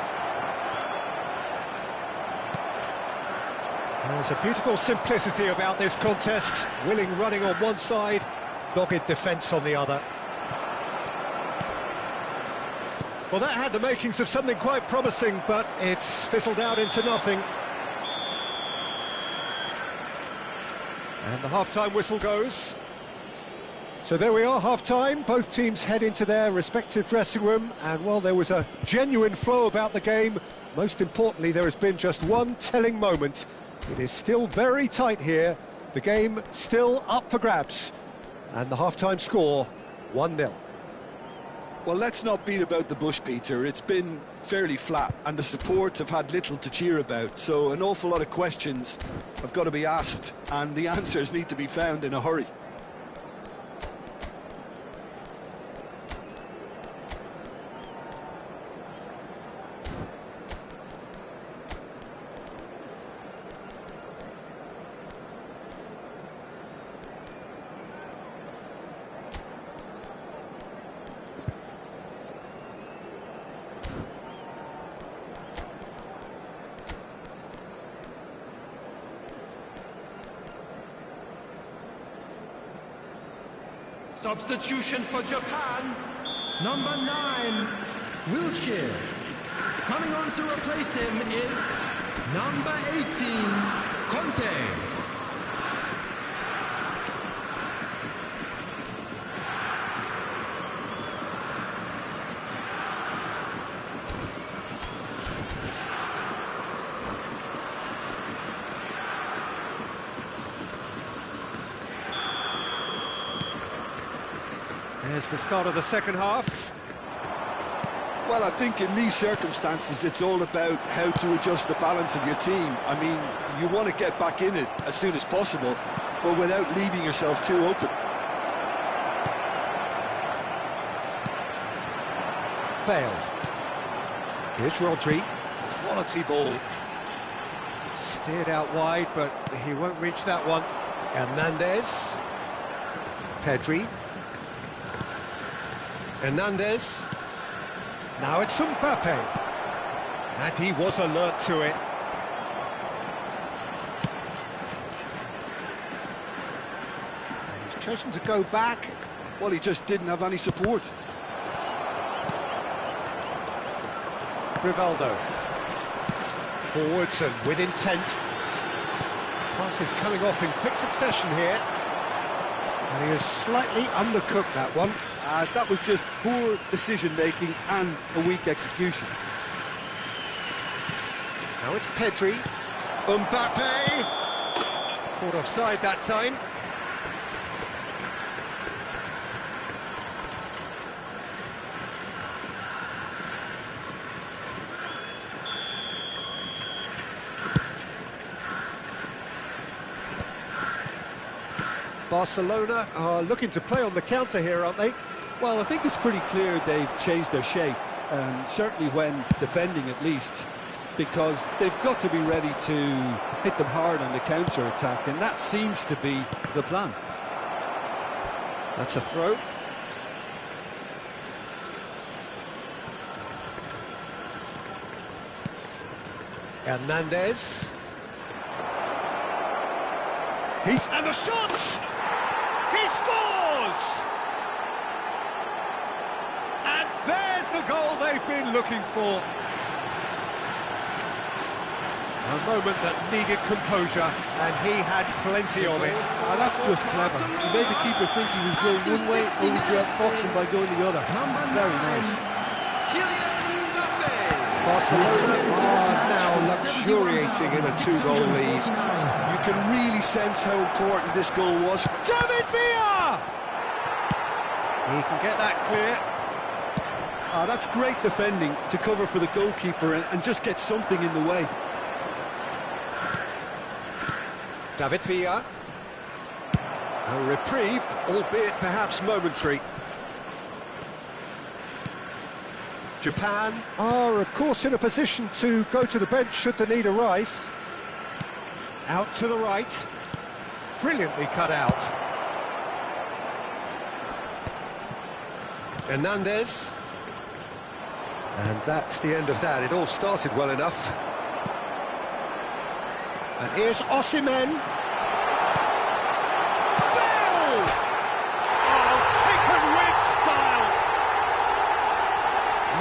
S1: There's a beautiful simplicity about this contest. Willing running on one side, dogged defence on the other. Well, that had the makings of something quite promising, but it's fizzled out into nothing. And the half-time whistle goes. So there we are, half-time. Both teams head into their respective dressing room, and while there was a genuine flow about the game, most importantly, there has been just one telling moment. It is still very tight here. The game still up for grabs. And the half-time score, 1-0.
S2: Well, let's not beat about the bush, Peter. It's been fairly flat, and the support have had little to cheer about, so an awful lot of questions have got to be asked, and the answers need to be found in a hurry.
S3: Substitution for Japan, number 9, Wilshere. Coming on to replace him is number 18, Conte.
S1: There's the start of the second half.
S2: Well, I think in these circumstances it's all about how to adjust the balance of your team. I mean, you want to get back in it as soon as possible, but without leaving yourself too open.
S1: Bale. Here's Rodri. Quality ball. Steered out wide, but he won't reach that one. Hernandez. Pedri. Hernandez. Now it's Mbappe. And he was alert to it. And he's chosen to go back.
S2: Well, he just didn't have any support.
S1: Rivaldo. Forwards and with intent. Pass is coming off in quick succession here. And he has slightly undercooked that one.
S2: That was just poor decision-making and a weak execution.
S1: Now it's Pedri. Mbappe! Caught offside that time. Barcelona are looking to play on the counter here, aren't they?
S2: Well, I think it's pretty clear they've changed their shape, certainly when defending at least, because they've got to be ready to hit them hard on the counter-attack, and that seems to be the plan.
S1: That's a throw. Hernandez. And the shot! He scores! And there's the goal they've been looking for. A moment that needed composure, and he had plenty of it.
S2: That's just clever. He made the keeper think he was going one way, only to outfox him by going the other. Very nice.
S1: Barcelona are now luxuriating in a 2-goal lead.
S2: You can really sense how important this goal was.
S1: David Villa! He can get that clear.
S2: That's great defending to cover for the goalkeeper and just get something in the way.
S1: David Villa. A reprieve, albeit perhaps momentary. Japan are, of course, in a position to go to the bench should the need arise. Out to the right. Brilliantly cut out. Hernandez. And that's the end of that. It all started well enough. And here's Osimhen. Bale! Oh, taken with style!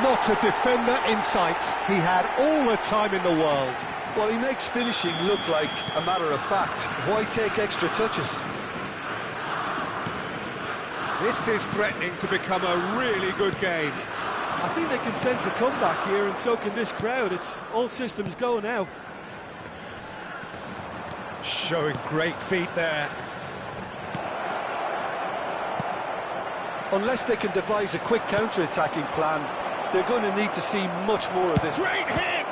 S1: Not a defender in sight. He had all the time in the world.
S2: Well, he makes finishing look like a matter of fact. Why take extra touches?
S1: This is threatening to become a really good game.
S2: I think they can sense a comeback here, and so can this crowd. It's all systems go now.
S1: Showing great feet there.
S2: unless they can devise a quick counter-attacking plan, they're going to need to see much more of it.
S1: Great hit!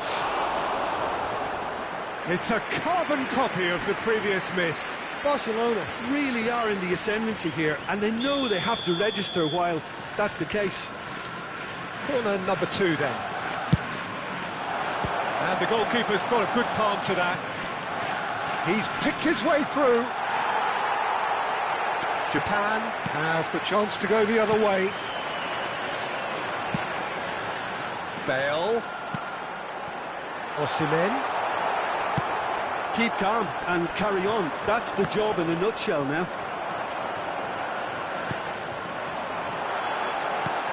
S1: It's a carbon copy of the previous miss.
S2: Barcelona really are in the ascendancy here, and they know they have to register while that's the case.
S1: Corner number 2 then. And the goalkeeper's got a good palm to that. He's picked his way through. Japan have the chance to go the other way. Bale. Osimhen.
S2: Keep calm and carry on. That's the job in a nutshell now.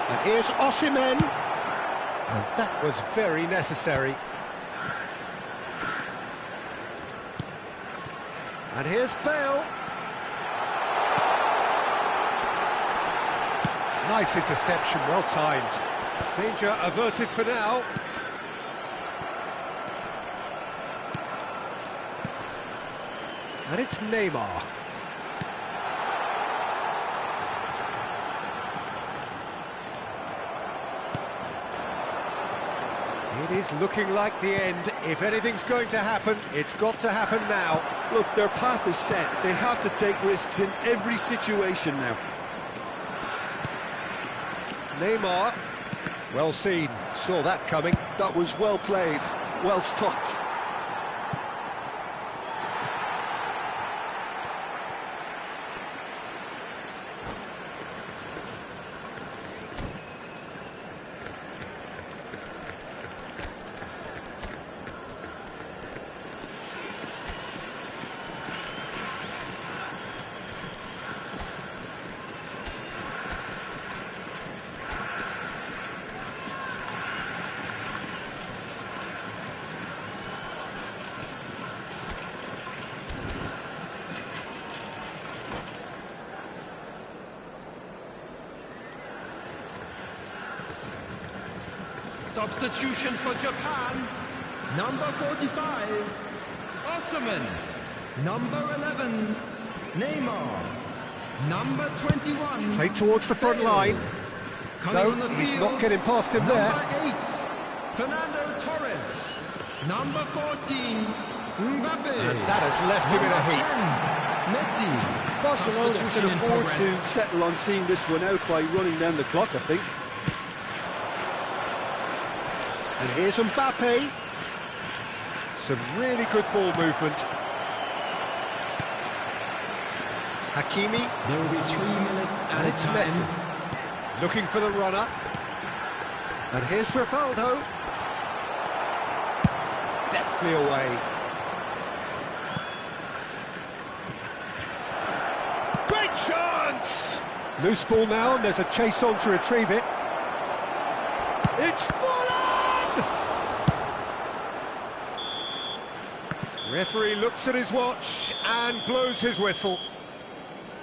S1: And here's Osimhen. And that was very necessary. And here's Bale. Nice interception, well timed. Danger averted for now. And it's Neymar. It is looking like the end. If anything's going to happen, it's got to happen now.
S2: Look, their path is set. They have to take risks in every situation now.
S1: Neymar. Well seen. Saw that coming.
S2: That was well played. Well stopped.
S3: Substitution for Japan, number 45, Osimhen, number 11, Neymar, number 21.
S1: Play towards the front line. No, he's not getting past him there.
S3: Number 8, Fernando Torres, number 14, Mbappe.
S1: And that has left him in a heap.
S3: Messi.
S2: Barcelona can
S3: Substitution in
S2: afford
S3: progress.
S2: to settle on seeing this one out by running down the clock, I think.
S1: And here's Mbappe. Some really good ball movement. Hakimi.
S3: There will be 3 minutes at
S1: And
S3: a
S1: it's
S3: time.
S1: Messi. Looking for the runner. And here's Rivaldo. Deftly away. Great chance! Loose ball now, and there's a chase on to retrieve it. It's full on! Referee looks at his watch and blows his whistle.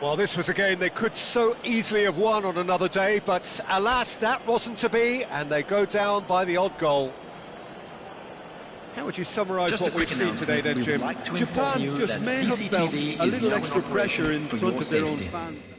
S1: Well, this was a game they could so easily have won on another day, but alas, that wasn't to be, and they go down by the odd goal. How would you summarise
S3: Just
S1: what
S3: a
S1: we've
S3: quick
S1: seen today then,
S3: announcement. We
S1: Jim?
S3: would like to inform you
S2: Japan just
S3: that
S2: may have
S3: CCTV
S2: felt
S3: is
S2: a
S3: now
S2: little
S3: in
S2: extra
S3: operation
S2: pressure in
S3: for
S2: front
S3: your
S2: of their own
S3: safety.
S2: fans.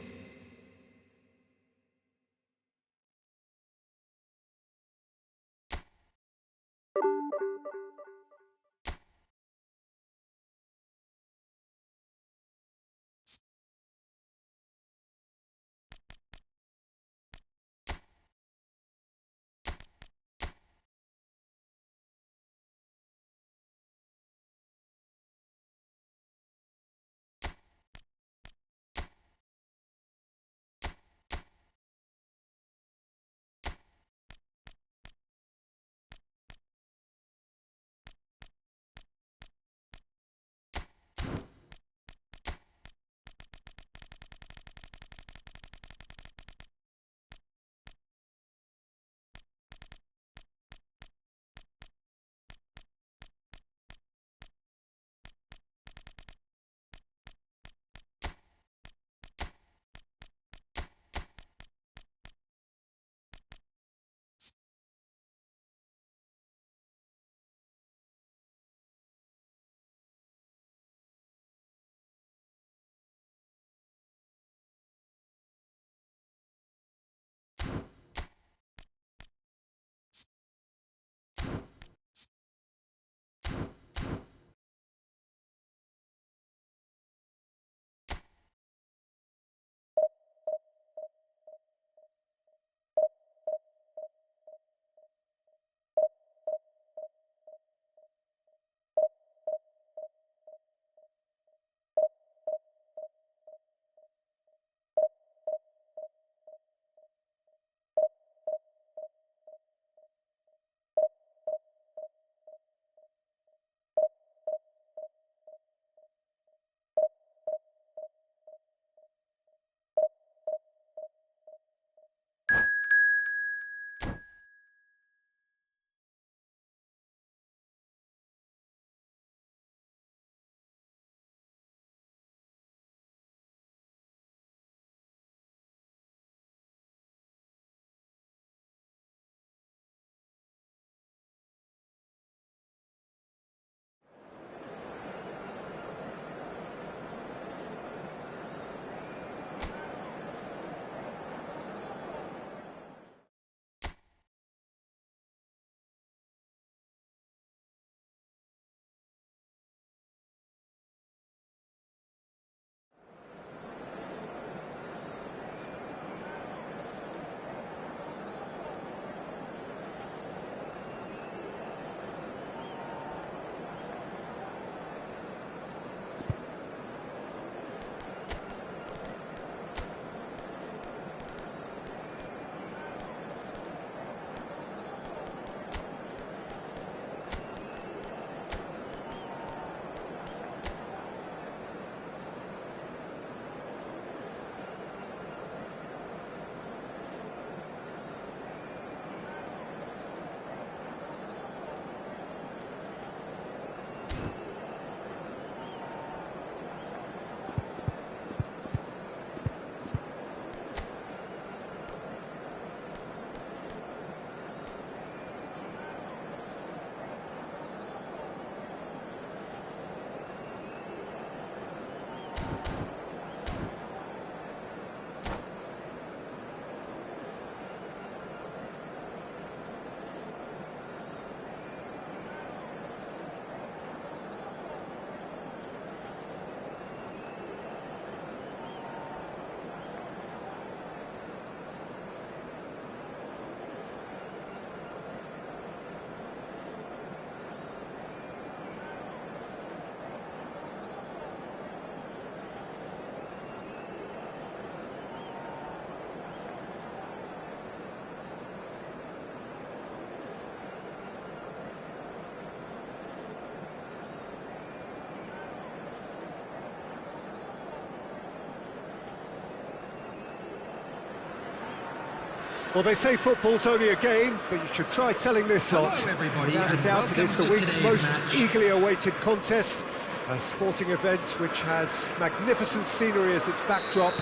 S1: Well, they say football's only a game, but you should try telling this lot.
S3: Hello, everybody,
S1: Without a
S3: and
S1: doubt, it is the
S3: welcome to
S1: week's
S3: today's
S1: most
S3: match.
S1: eagerly awaited contest. A sporting event which has magnificent scenery as its backdrop.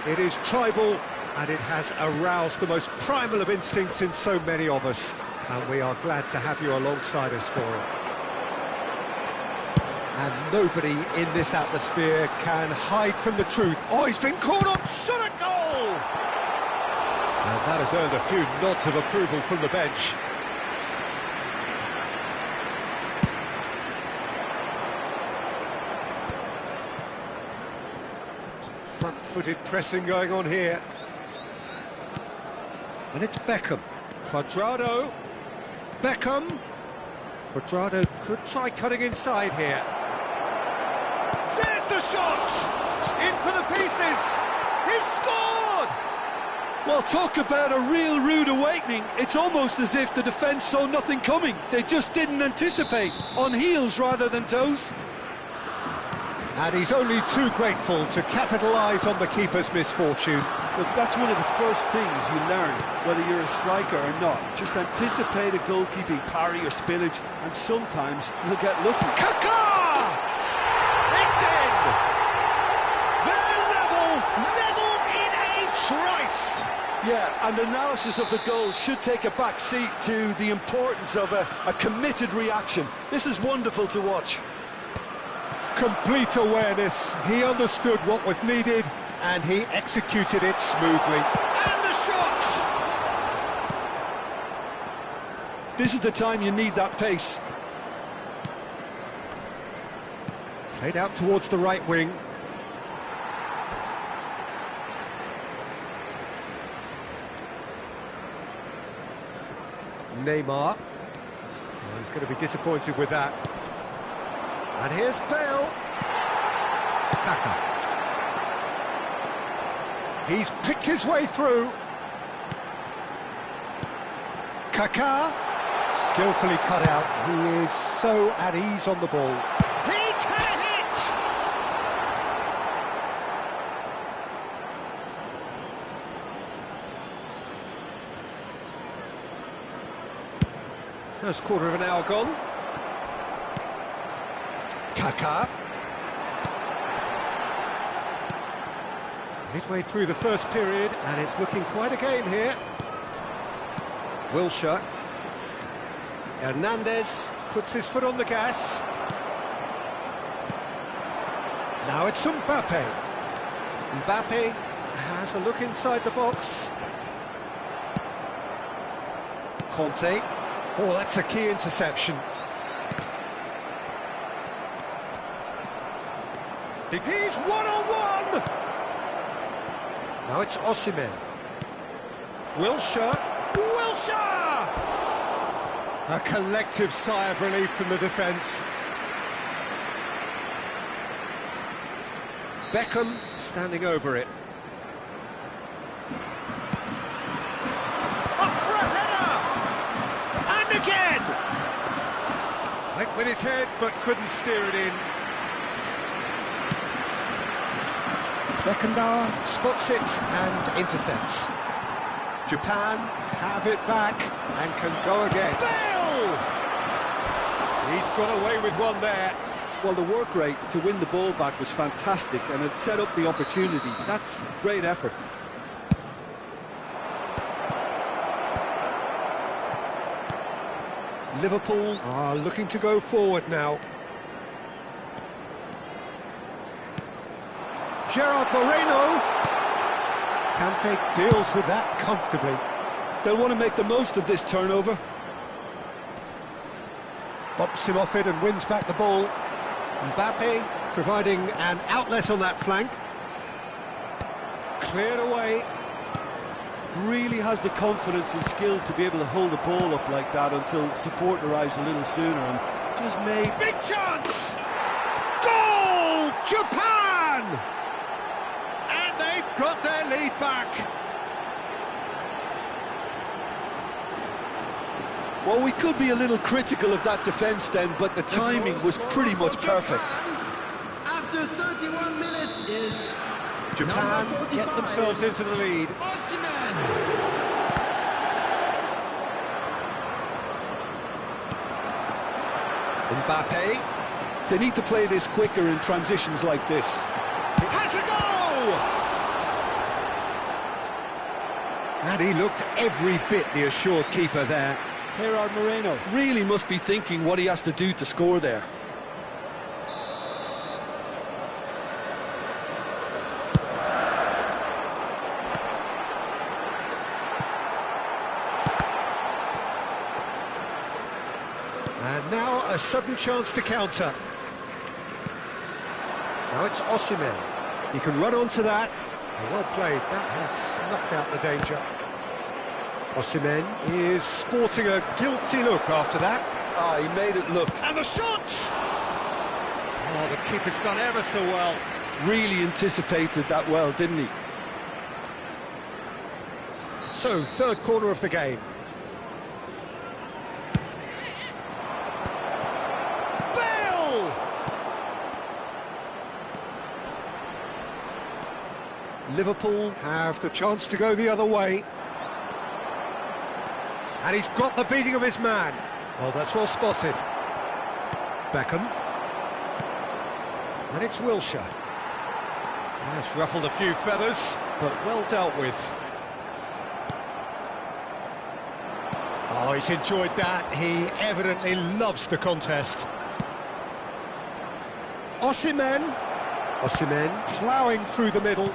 S1: It is tribal, and it has aroused the most primal of instincts in so many of us. And we are glad to have you alongside us for it. And nobody in this atmosphere can hide from the truth. Oh, he's been caught on shot at goal! And that has earned a few nods of approval from the bench. Front-footed pressing going on here. And it's Beckham. Cuadrado. Beckham. Cuadrado could try cutting inside here. There's the shot! In for the pieces! He's scored!
S2: Well, talk about a real rude awakening. It's almost as if the defence saw nothing coming. They just didn't anticipate. On heels rather than toes.
S1: And he's only too grateful to capitalise on the keeper's misfortune.
S2: Look, that's one of the first things you learn, whether you're a striker or not. Just anticipate a goalkeeping parry or spillage, and sometimes you'll get lucky.
S1: Kaká! It's in! They're level in a trice!
S2: Yeah, and analysis of the goal should take a back seat to the importance of a committed reaction. This is wonderful to watch.
S1: Complete awareness. He understood what was needed, and he executed it smoothly. And the shot!
S2: This is the time you need that pace.
S1: Played out towards the right wing. Neymar. Well, he's going to be disappointed with that. And here's Bale. Kaká. He's picked his way through. Kaká. Skillfully cut out. He is so at ease on the ball. He's had a hit! First quarter of an hour gone. Kaká. Midway through the first period, and it's looking quite a game here. Wilshere. Hernandez puts his foot on the gas. Now it's Mbappe. Mbappe has a look inside the box. Conte. Oh, that's a key interception. He's one-on-one! Now it's Osimhen. Wilshere. A collective sigh of relief from the defence. Beckham standing over it. Up for a header! And again! Went with his head, but couldn't steer it in. Beckenbauer spots it and intercepts. Japan have it back and can go again. Bale! He's got away with one there.
S2: Well, the work rate to win the ball back was fantastic, and it set up the opportunity. That's great effort.
S1: Liverpool are looking to go forward now. Gerard Moreno. Kante deals with that comfortably.
S2: They'll want to make the most of this turnover.
S1: Bumps him off it and wins back the ball. Mbappe providing an outlet on that flank. Cleared away.
S2: Really has the confidence and skill to be able to hold the ball up like that until support arrives a little sooner, and just made...
S1: Big chance! Goal! Japan! And they've got their lead back.
S2: Well, we could be a little critical of that defence then, but the timing was pretty much perfect.
S3: After 31 minutes is
S1: Japan get themselves into the lead. Mbappe.
S2: They need to play this quicker in transitions like this.
S1: It has a go! And he looked every bit the assured keeper there.
S2: Gerard Moreno really must be thinking what he has to do to score there.
S1: And now a sudden chance to counter. Now it's Osimhen. He can run onto that. Well played. That has snuffed out the danger. Osimhen is sporting a guilty look after that.
S2: Ah, he made it look.
S1: And the shot! Oh, the keeper's done ever so well.
S2: Really anticipated that well, didn't he?
S1: So, third corner of the game. Bale! Liverpool have the chance to go the other way. And he's got the beating of his man. Oh, that's well spotted. Beckham. And it's Wilshere. That's ruffled a few feathers, but well dealt with. Oh, he's enjoyed that. He evidently loves the contest. Osimhen. Osimhen ploughing through the middle.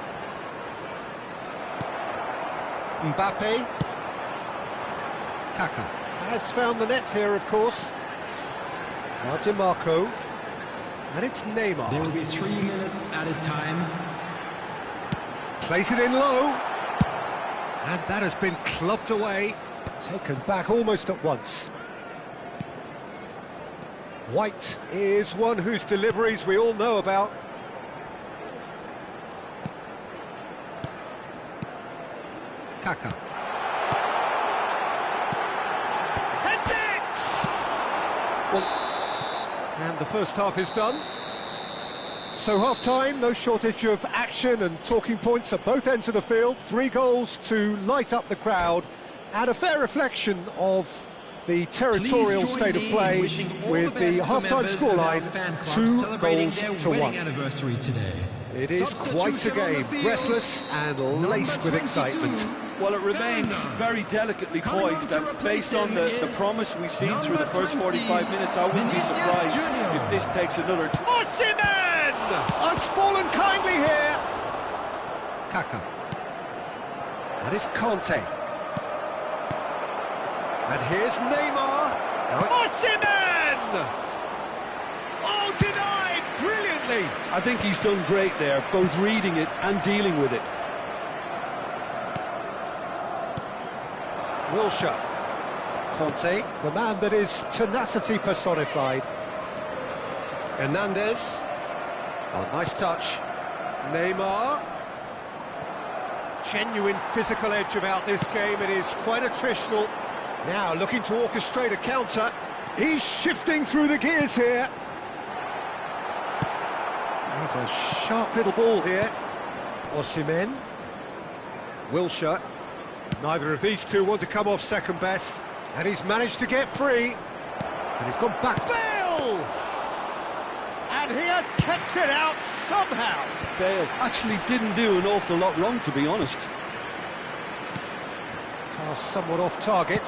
S1: Mbappe. Kaka has found the net here, of course. Now DiMarco. And it's Neymar.
S3: There will be 3 minutes added time.
S1: Plays it in low. And that has been clubbed away. Taken back almost at once. White is one whose deliveries we all know about. Kaka. Heads it! Well, and the first half is done. So half-time, no shortage of action and talking points at both ends of the field. 3 goals to light up the crowd. And a fair reflection of the territorial state of play with the half-time scoreline, 2 goals to 1. It is quite a game, breathless and laced with excitement.
S2: Well, it remains very delicately poised, and based on the promise we've seen through the first 45 minutes, I wouldn't be surprised if this takes another...
S1: Osimhen has fallen kindly here. Kaka. And it's Kante. And here's Neymar. Osimhen! Oh, denied brilliantly.
S2: I think he's done great there, both reading it and dealing with it.
S1: Wilshere. Conte, the man that is tenacity personified. Hernandez. Oh, nice touch. Neymar. Genuine physical edge about this game. It is quite attritional. Now looking to orchestrate a counter. He's shifting through the gears here. There's a sharp little ball here. Osimhen. Wilshere. Neither of these two want to come off second best. And he's managed to get free. And he's gone back. Bale! And he has kept it out somehow.
S2: Bale actually didn't do an awful lot wrong, to be honest.
S1: Pass somewhat off target.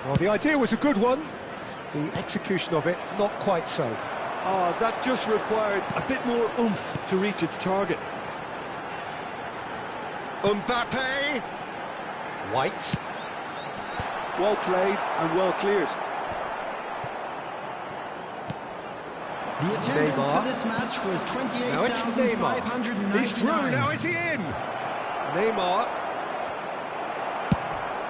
S1: Well, the idea was a good one. The execution of it, not quite so.
S2: Oh, that just required a bit more oomph to reach its target.
S1: Mbappe. White.
S2: Well played and well cleared.
S3: The attendance
S1: Neymar.
S3: for this match was
S1: Now it's Neymar.
S3: 28,599.
S1: He's through, now is he in? Neymar.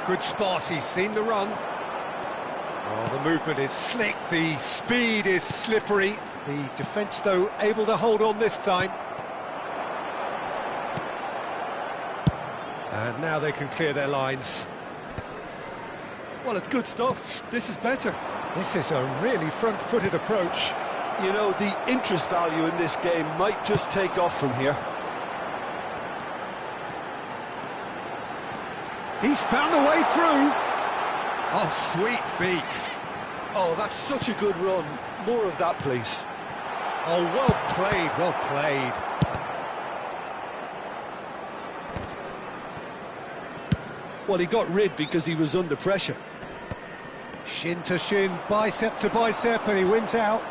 S1: Good spot, he's seen the run. Oh, the movement is slick, the speed is slippery. The defence, though, able to hold on this time. And now they can clear their lines.
S2: Well, it's good stuff. This is better.
S1: This is a really front-footed approach.
S2: You know, the interest value in this game might just take off from here.
S1: He's found a way through. Oh, sweet feet.
S2: Oh, that's such a good run. More of that, please.
S1: Oh, well played, well played.
S2: Well, he got rid because he was under pressure.
S1: Shin to shin, bicep to bicep, and he wins out.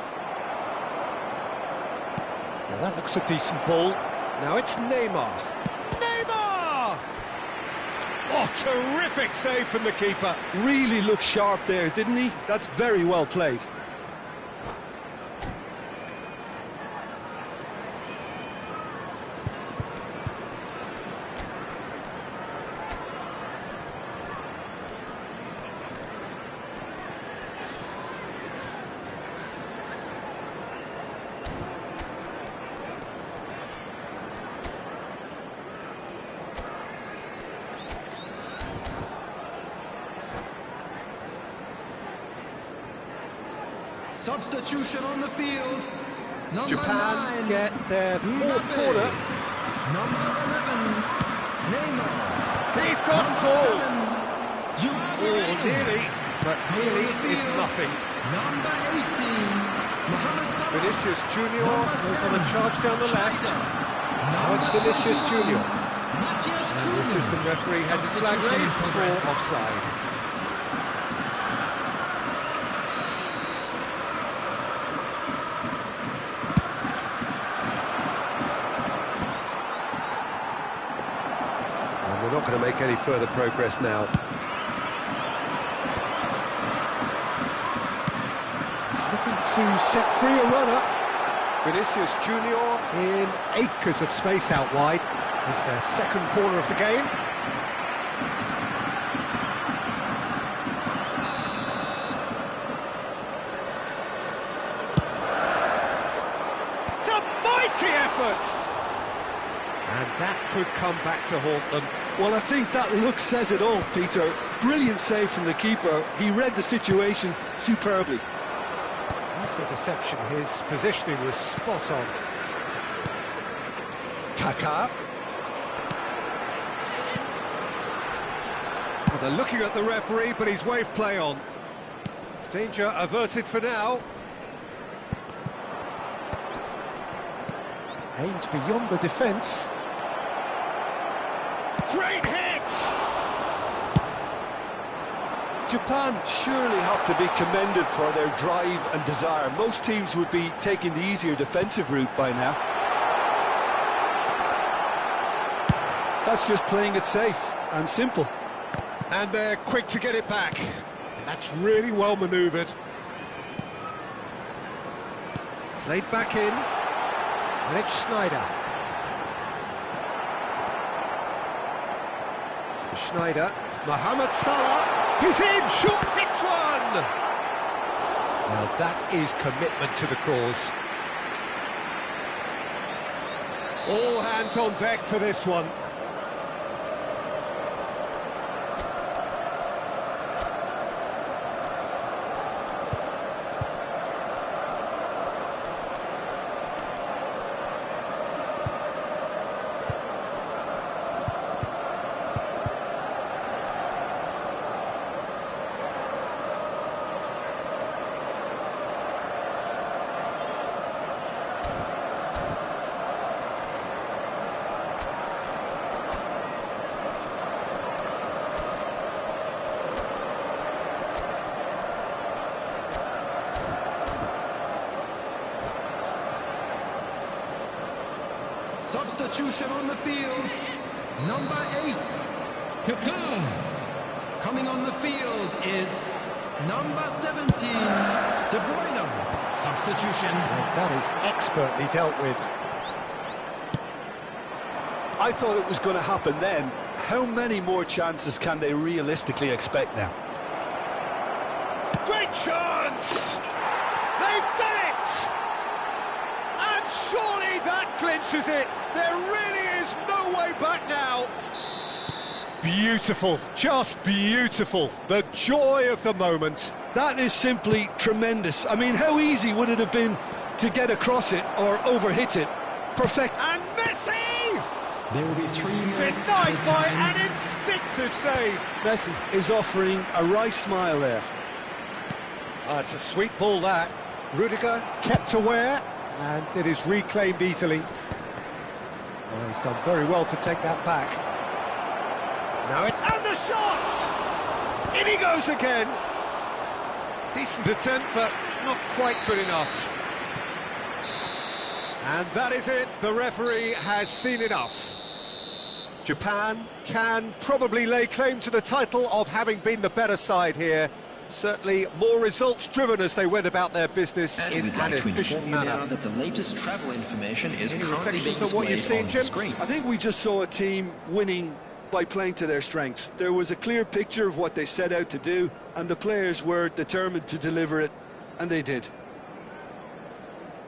S1: Now that looks a decent ball. Now it's Neymar. Neymar! Oh, terrific save from the keeper.
S2: Really looked sharp there, didn't he? That's very well played.
S3: Substitution on the field. Number
S1: Japan
S3: 9,
S1: get their fourth
S3: Mbappe.
S1: corner.
S3: Number 11, Neymar.
S1: He's got full.
S3: Oh,
S1: Nearly, but nearly is nothing.
S3: Number 18, Mohamed Salah.
S1: Vinicius Junior goes on a charge down the left. Now it's Vinicius Junior. And the assistant referee has his flag raised for offside. And we're not going to make any further progress now. He's looking to set free a runner. Vinicius Junior in acres of space out wide. It's their second corner of the game. It's a mighty effort! And that could come back to haunt them.
S2: Well, I think that look says it all, Peter. Brilliant save from the keeper. He read the situation superbly.
S1: Nice interception. His positioning was spot on. Kaká. Well, they're looking at the referee, but he's waved play on. Danger averted for now. Aimed beyond the defence. Great hit!
S2: Japan surely have to be commended for their drive and desire. Most teams would be taking the easier defensive route by now. That's just playing it safe and simple.
S1: And they're quick to get it back. And that's really well manoeuvred. Played back in. And it's Schneider. Schneider. Mohamed Salah. He's in. Shot hits one. Now that is commitment to the cause. All hands on deck for this one.
S3: Substitution on the field. Number 8. Papa. Coming on the field is number 17. De Bruyne. Substitution.
S1: And that is expertly dealt with.
S2: I thought it was going to happen then. How many more chances can they realistically expect now?
S1: Great chance! They've done it! And surely that clinches it. There really is no way back now. Beautiful, just beautiful. The joy of the moment.
S2: That is simply tremendous. I mean, how easy would it have been to get across it or overhit it? Perfect.
S1: And Messi!
S3: There will be 3 minutes.
S1: Denied by an instinctive save.
S2: Messi is offering a right smile there.
S1: It's a sweet ball, that. Rudiger kept aware, and it is reclaimed easily. Oh, he's done very well to take that back. Now it's... And the shot! In he goes again. Decent attempt, but not quite good enough. And that is it. The referee has seen enough. Japan can probably lay claim to the title of having been the better side here. Certainly more results-driven as they went about their business in an efficient manner.
S3: That the latest travel information is
S1: Any
S3: currently
S1: reflections
S3: being
S1: on what you've
S3: displayed
S1: seen,
S3: on
S1: Jim?
S3: screen.
S2: I think we just saw a team winning by playing to their strengths. There was a clear picture of what they set out to do, and the players were determined to deliver it, and they did.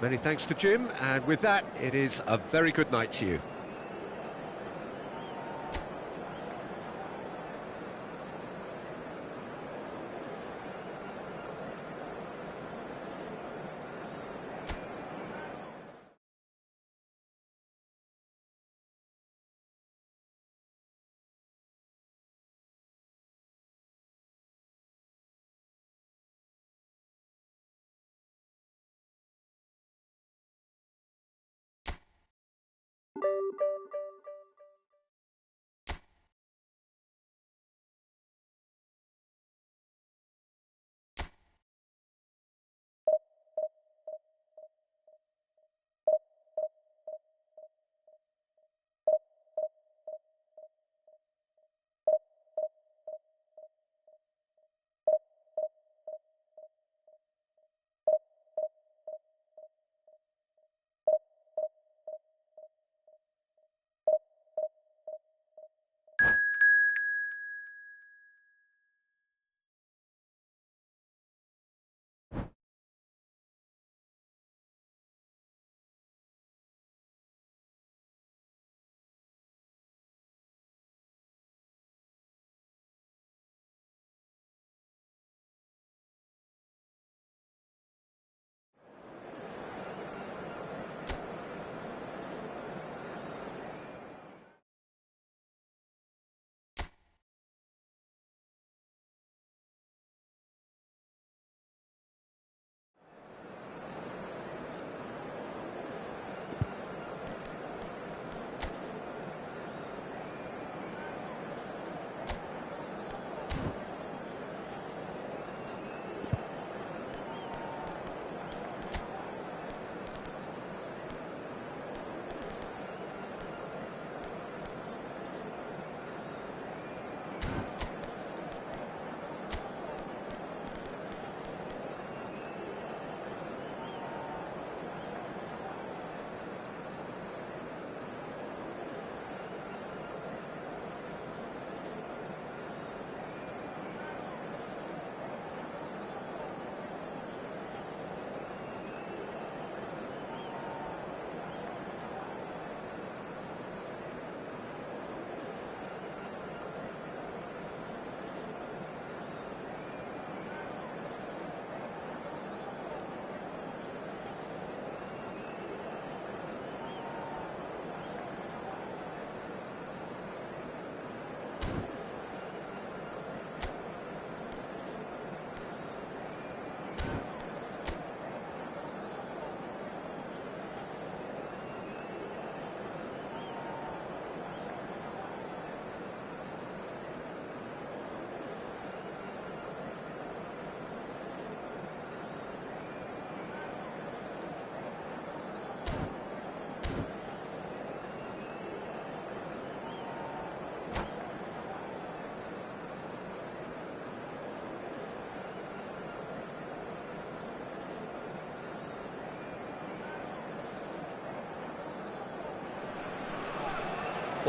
S1: Many thanks to Jim, and with that, it is a very good night to you.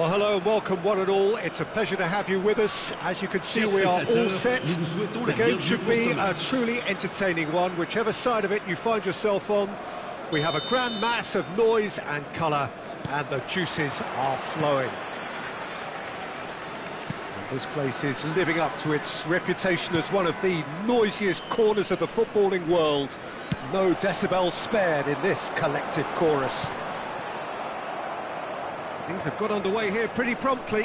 S1: Well, hello and welcome one and all. It's a pleasure to have you with us. As you can see, we are all set. The game should be a truly entertaining one, whichever side of it you find yourself on. We have a grand mass of noise and colour, and the juices are flowing. And this place is living up to its reputation as one of the noisiest corners of the footballing world. No decibels spared in this collective chorus. Things have got underway here pretty promptly.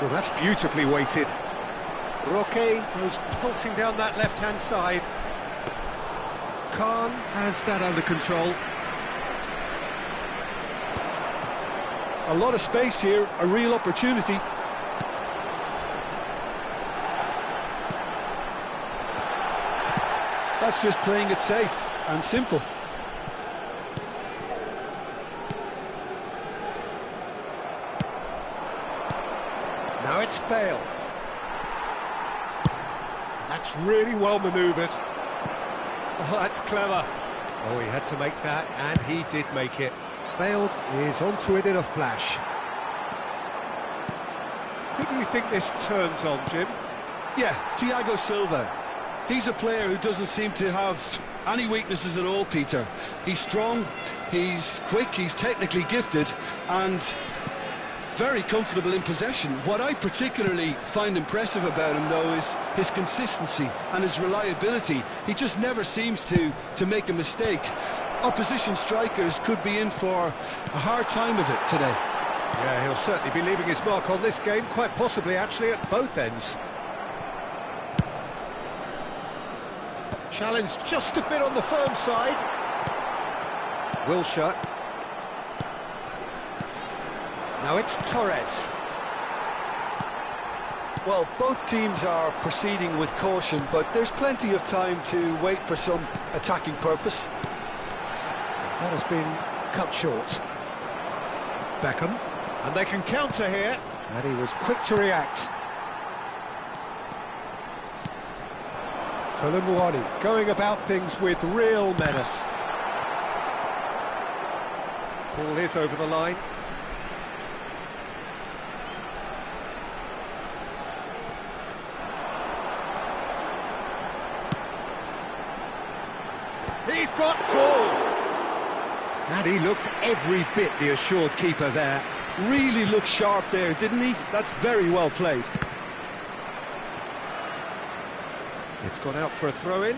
S1: Well, that's beautifully weighted. Roque goes pulsing down that left-hand side. Khan has that under control.
S2: A lot of space here, a real opportunity. That's just playing it safe and simple.
S1: Now it's Bale. That's really well manoeuvred. Oh, that's clever. Oh, he had to make that, and he did make it. Bale is onto it in a flash. Who do you think this turns on, Jim?
S2: Yeah, Thiago Silva. He's a player who doesn't seem to have any weaknesses at all, Peter. He's strong, he's quick, he's technically gifted, and very comfortable in possession. What I particularly find impressive about him, though, is his consistency and his reliability. He just never seems to make a mistake. Opposition strikers could be in for a hard time of it today.
S1: Yeah, he'll certainly be leaving his mark on this game, quite possibly actually at both ends. Challenge just a bit on the firm side. Wilshere. Now it's Torres.
S2: Well, both teams are proceeding with caution, but there's plenty of time to wait for some attacking purpose.
S1: That has been cut short. Beckham. And they can counter here. And he was quick to react. Kolomuani going about things with real menace. Ball is over the line. He's brought full. And he looked every bit the assured keeper there.
S2: Really looked sharp there, didn't he? That's very well played.
S1: It's gone out for a throw-in.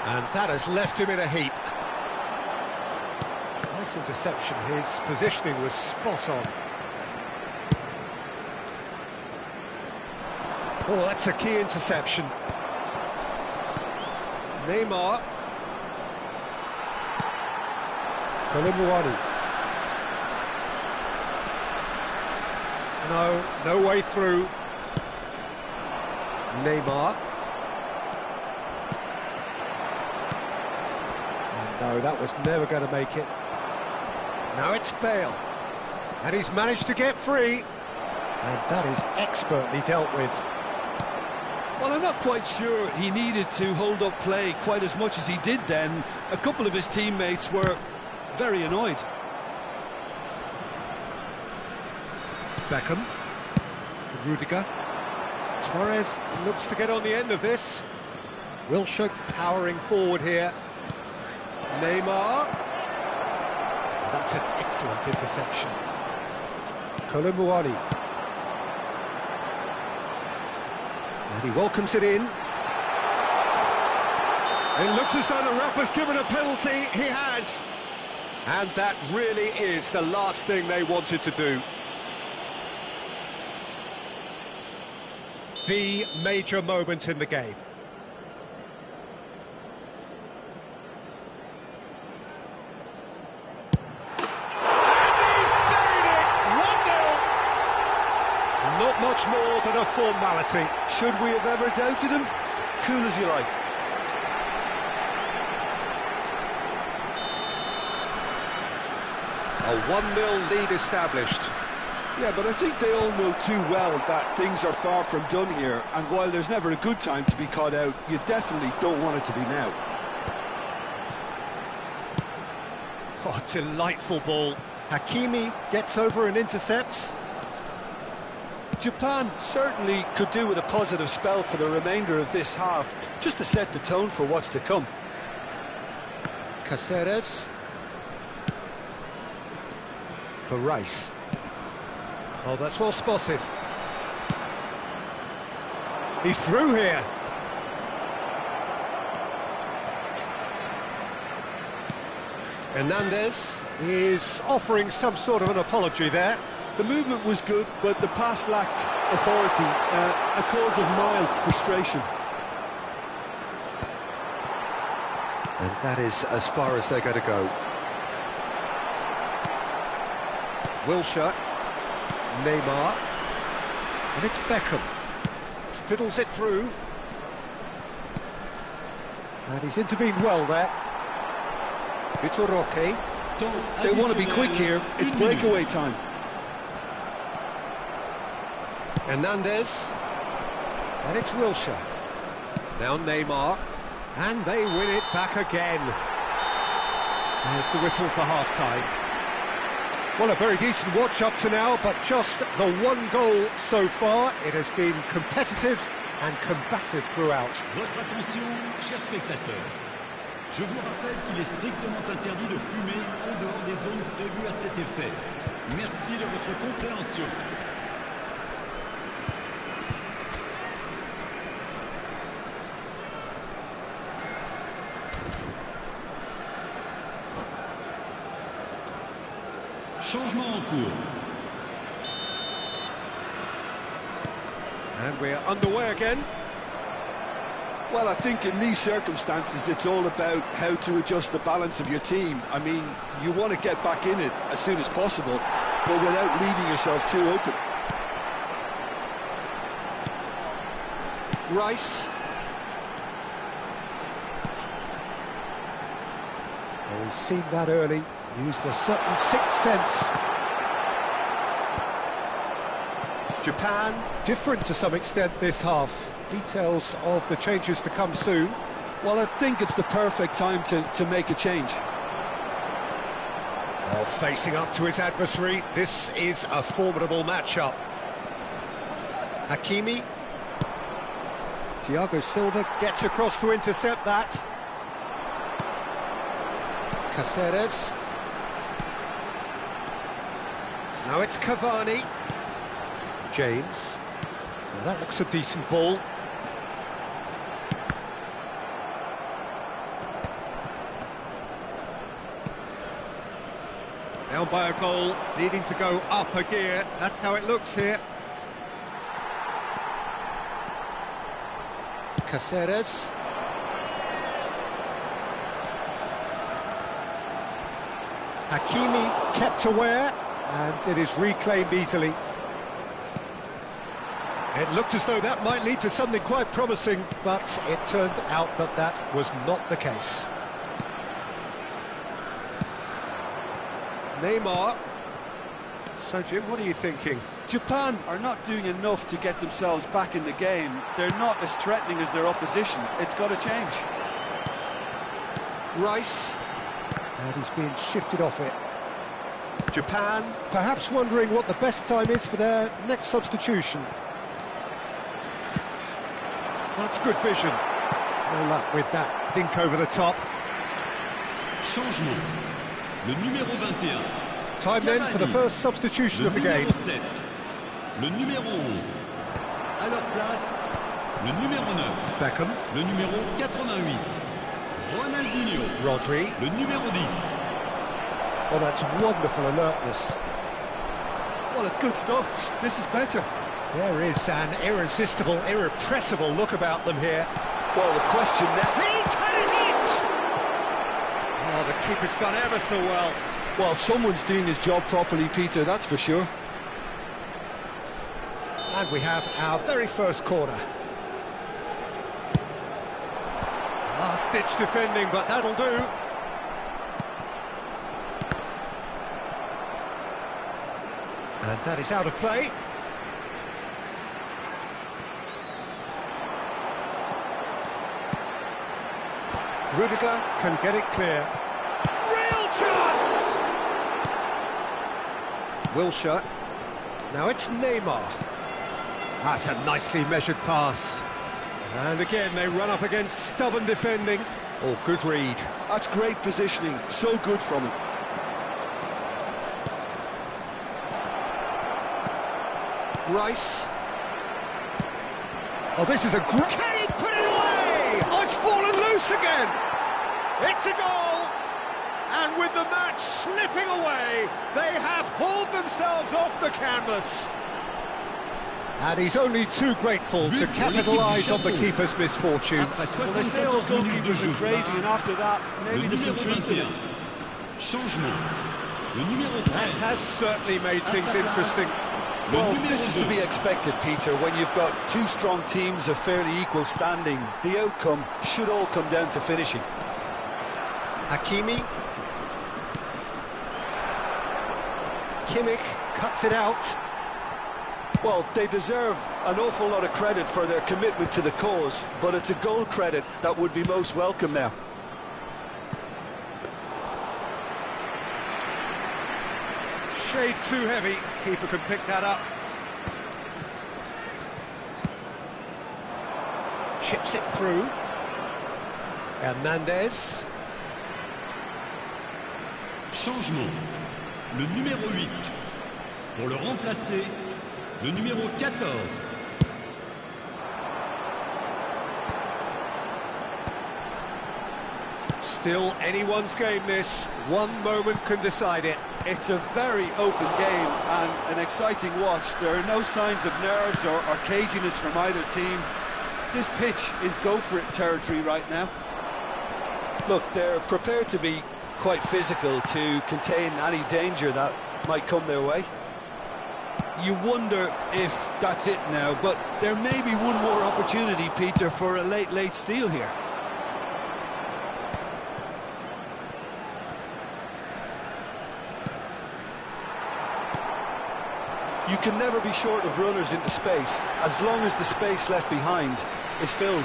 S1: And that has left him in a heap. Nice interception. His positioning was spot on. Oh, that's a key interception. Neymar. Kolomuani. No way through. Neymar. And no, that was never going to make it. Now it's Bale. And he's managed to get free. And that is expertly dealt with.
S2: Well, I'm not quite sure he needed to hold up play quite as much as he did then. A couple of his teammates were very annoyed.
S1: Beckham. Rudiger. Torres looks to get on the end of this. Wilshere powering forward here. Neymar. That's an excellent interception. Kolomuani. And he welcomes it in. It looks as though the ref has given a penalty. He has. And that really is the last thing they wanted to do. The major moment in the game. Not much more than a formality.
S2: Should we have ever doubted him? Cool as you like.
S1: A 1-0 lead established.
S2: Yeah, but I think they all know too well that things are far from done here, and while there's never a good time to be caught out, you definitely don't want it to be now.
S1: Oh, delightful ball. Hakimi gets over and intercepts.
S2: Japan certainly could do with a positive spell for the remainder of this half, just to set the tone for what's to come.
S1: Caceres. For Rice. Oh, that's well spotted. He's through here. Hernandez is offering some sort of an apology there.
S2: The movement was good, but the pass lacked authority, a cause of mild frustration.
S1: And that is as far as they're going to go. Wilshere. Neymar. And it's Beckham. Fiddles it through. And he's intervened well there. Vitor Roque.
S2: They want to be quick here. It's breakaway time.
S1: Hernandez. And it's Wilshere. Now Neymar. And they win it back again. There's the whistle for half-time. Well, a very decent watch up to now, but just the one goal so far. It has been competitive and combative throughout.
S4: Votre attention, chers spectateurs. Je vous rappelle qu'il est strictement interdit de fumer en dehors des zones prévues à cet effet. Merci de votre compréhension. Changement en cours.
S1: And we're underway again.
S2: Well, I think in these circumstances, it's all about how to adjust the balance of your team. I mean, you want to get back in it as soon as possible, but without leaving yourself too open.
S1: Rice. Oh, he's seen that early. Used a certain sixth sense. Japan, different to some extent this half. Details of the changes to come soon.
S2: Well, I think it's the perfect time to make a change.
S1: Well, facing up to his adversary, this is a formidable matchup. Hakimi. Thiago Silva gets across to intercept that. Caceres. Now it's Cavani. James. Well, that looks a decent ball. Down by a goal, needing to go up a gear. That's how it looks here. Caceres. Hakimi kept aware, and it is reclaimed easily. It looked as though that might lead to something quite promising, but it turned out that that was not the case. Neymar. So, Jim, what are you thinking?
S2: Japan are not doing enough to get themselves back in the game. They're not as threatening as their opposition. It's got to change.
S1: Rice. And he's being shifted off it. Japan, perhaps wondering what the best time is for their next substitution. That's good vision. No luck with that dink over the top.
S4: Changement. Le numéro 21.
S1: Time then for the first substitution of the game.
S4: Le numéro 11. À leur place, le numéro 9.
S1: Beckham.
S4: Le numéro 88. Ronaldinho.
S1: Rodri.
S4: Le numéro 10.
S1: Oh, that's wonderful alertness.
S2: Well, it's good stuff. This is better.
S1: There is an irresistible, irrepressible look about them here.
S2: Well, the question now...
S1: He's had it hit! Oh, the keeper's done ever so well.
S2: Well, someone's doing his job properly, Peter, that's for sure.
S1: And we have our very first corner. Last-ditch defending, but that'll do. And that is out of play. Rudiger can get it clear. Real chance! Wilshere. Now it's Neymar. That's a nicely measured pass. And again, they run up against stubborn defending. Oh, good read.
S2: That's great positioning, so good from him.
S1: Rice. Oh, this is a great... Can he put it away? Oh, it's fallen loose again. It's a goal. And with the match slipping away, they have hauled themselves off the canvas. And he's only too grateful to capitalise on the keeper's misfortune.
S5: Well, they say all goalkeepers are crazy, and after that, maybe the simple thing.
S1: That has certainly made things interesting.
S2: Well, this is to be expected, Peter. When you've got two strong teams of fairly equal standing, the outcome should all come down to finishing.
S1: Hakimi. Kimmich cuts it out.
S2: Well, they deserve an awful lot of credit for their commitment to the cause, but it's a goal credit that would be most welcome now.
S1: Shade too heavy. Keeper can pick that up. Chips it through. Hernandez.
S4: Changement. Le numéro 8. Pour le remplacer, le numéro 14.
S1: Still anyone's game this. One moment can decide it.
S2: It's a very open game and an exciting watch. There are no signs of nerves or caginess from either team. This pitch is go-for-it territory right now. Look, they're prepared to be quite physical to contain any danger that might come their way. You wonder if that's it now, but there may be one more opportunity, Peter, for a late steal here. You can never be short of runners into space, as long as the space left behind is filled.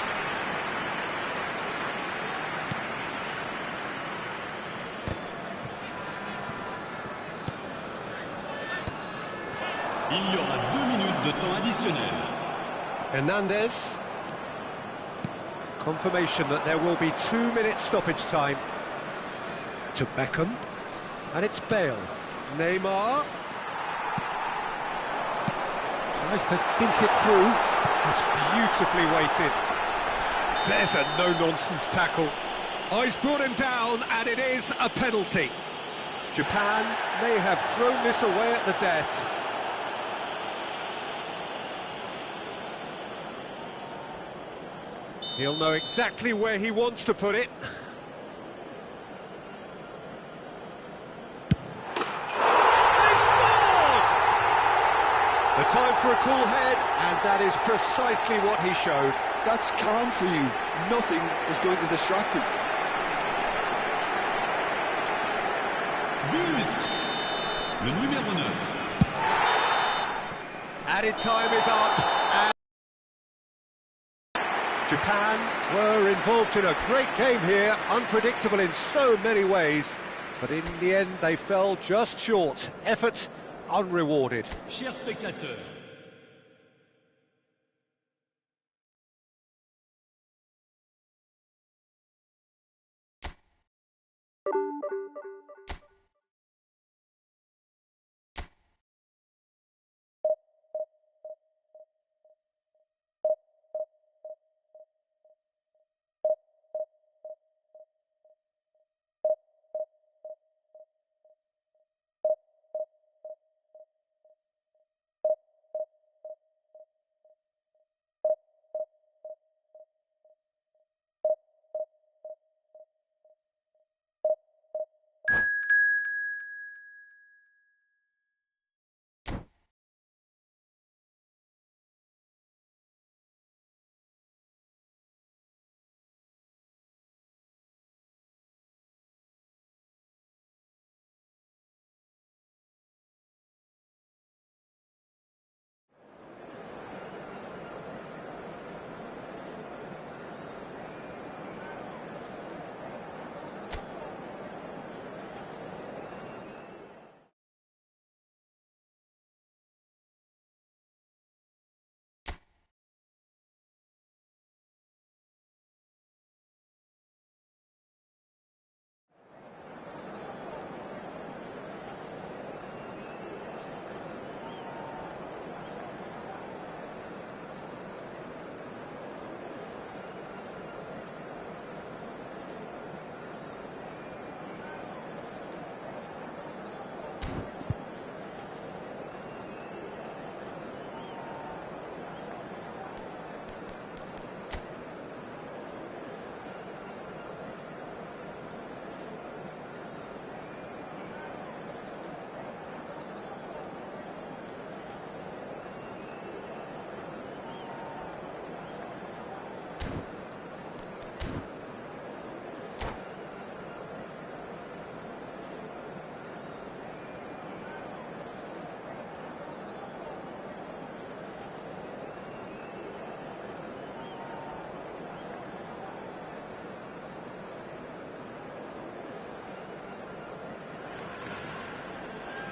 S4: Il y aura 2 minutes de temps additionnel.
S1: Hernandez. Confirmation that there will be 2 minutes stoppage time. To Beckham. And it's Bale. Neymar. Tries to dink it through. That's beautifully weighted. There's a no-nonsense tackle. Oh, he's brought him down, and it is a penalty. Japan may have thrown this away at the death. He'll know exactly where he wants to put it. The time for a cool head, and that is precisely what he showed.
S2: That's calm for you. Nothing is going to distract him.
S4: But, le numéro 9.
S1: Added time is up. And Japan were involved in a great game here, unpredictable in so many ways. But in the end, they fell just short. Effort unrewarded.
S4: Chers spectateurs,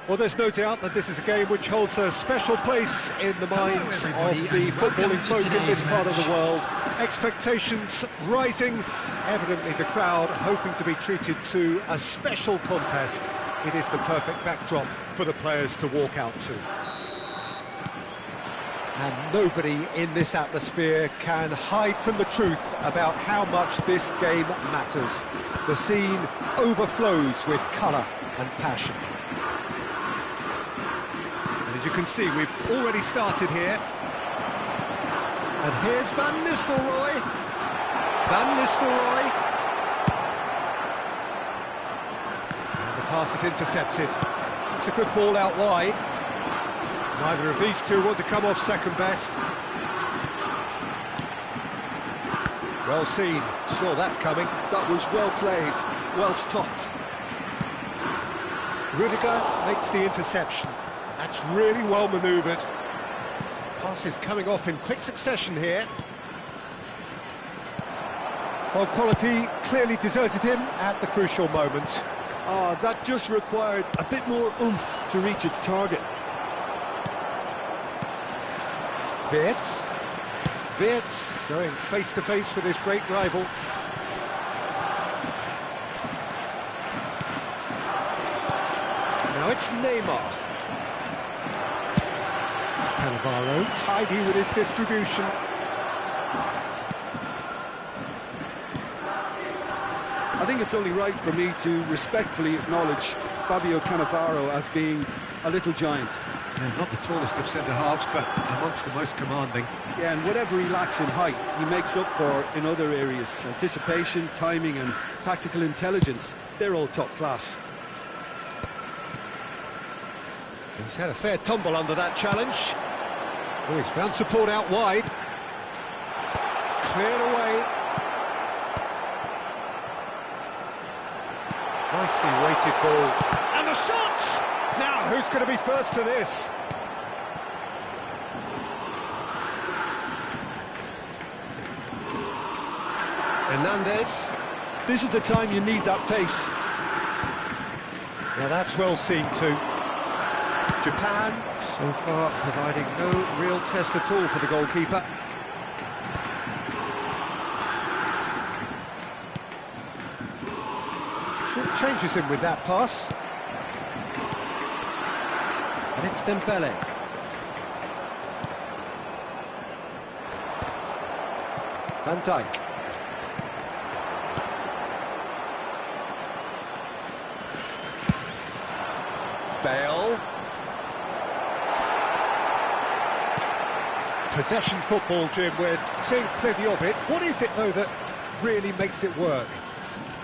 S1: Well, there's no doubt that this is a game which holds a special place in the minds of the footballing folk in this part of the world. Expectations rising, evidently the crowd hoping to be treated to a special contest. It is the perfect backdrop for the players to walk out to. And nobody in this atmosphere can hide from the truth about how much this game matters. The scene overflows with colour and passion. And as you can see, we've already started here. And here's Van Nistelrooy. Van Nistelrooy. And the pass is intercepted. It's a good ball out wide. Neither of these two want to come off second best. Well seen, saw that coming.
S2: That was well played, well stopped.
S1: Rudiger makes the interception. That's really well manoeuvred. Passes coming off in quick succession here. Well, quality clearly deserted him at the crucial moment.
S2: That just required a bit more oomph to reach its target.
S1: Wirtz going face-to-face with his great rival. Now it's Neymar. Cannavaro, tidy with his distribution.
S2: I think it's only right for me to respectfully acknowledge Fabio Cannavaro as being a little giant.
S1: Yeah, not the tallest of centre-halves, but amongst the most commanding.
S2: Yeah, and whatever he lacks in height, he makes up for in other areas. Anticipation, timing and tactical intelligence, they're all top class.
S1: He's had a fair tumble under that challenge. Oh, he's found support out wide. Cleared away. Nicely weighted ball. And the shot! Now, who's going to be first to this? Hernandez.
S2: This is the time you need that pace.
S1: Now that's well seen too. Japan, so far, providing no real test at all for the goalkeeper. Short changes him with that pass. And it's Dembele. Van Dijk. Bale. Possession football, Jim, we're seeing plenty of it. What is it, though, that really makes it work?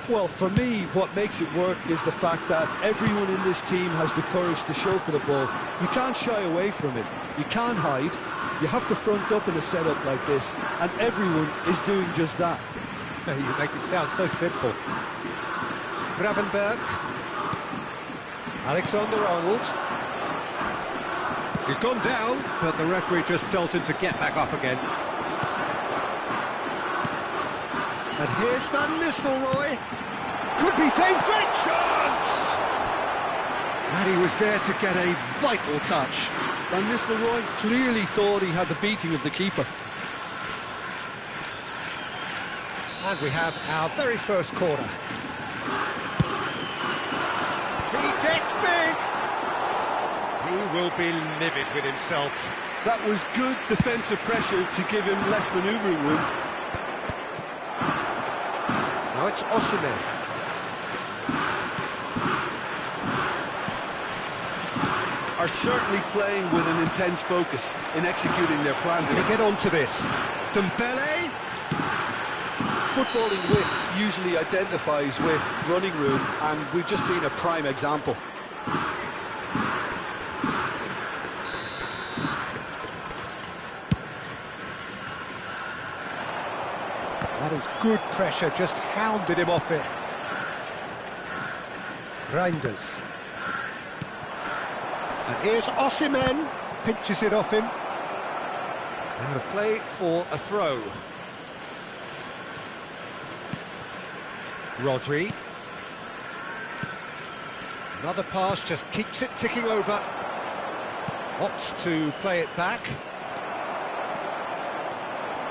S2: Well, for me, what makes it work is the fact that everyone in this team has the courage to show for the ball. You can't shy away from it. You can't hide. You have to front up in a setup like this, and everyone is doing just that.
S1: You make it sound so simple. Gravenberg. Alexander-Arnold. He's gone down, but the referee just tells him to get back up again. And here's Van Nistelrooy. Could be dangerous. Great chance! And he was there to get a vital touch.
S2: Van Nistelrooy clearly thought he had the beating of the keeper.
S1: And we have our very first corner. He gets big. He will be livid with himself.
S2: That was good defensive pressure to give him less manoeuvring room.
S1: Now it's Osimhen.
S2: Are certainly playing with an intense focus in executing their plan.
S1: Can we get on to this?
S2: Dembele. Footballing width usually identifies with running room, and we've just seen a prime example.
S1: That is good pressure, just hounded him off it. Reinders. And here's Osimhen, pinches it off him. Out of play for a throw. Rodri. Another pass, just keeps it ticking over. Opts to play it back.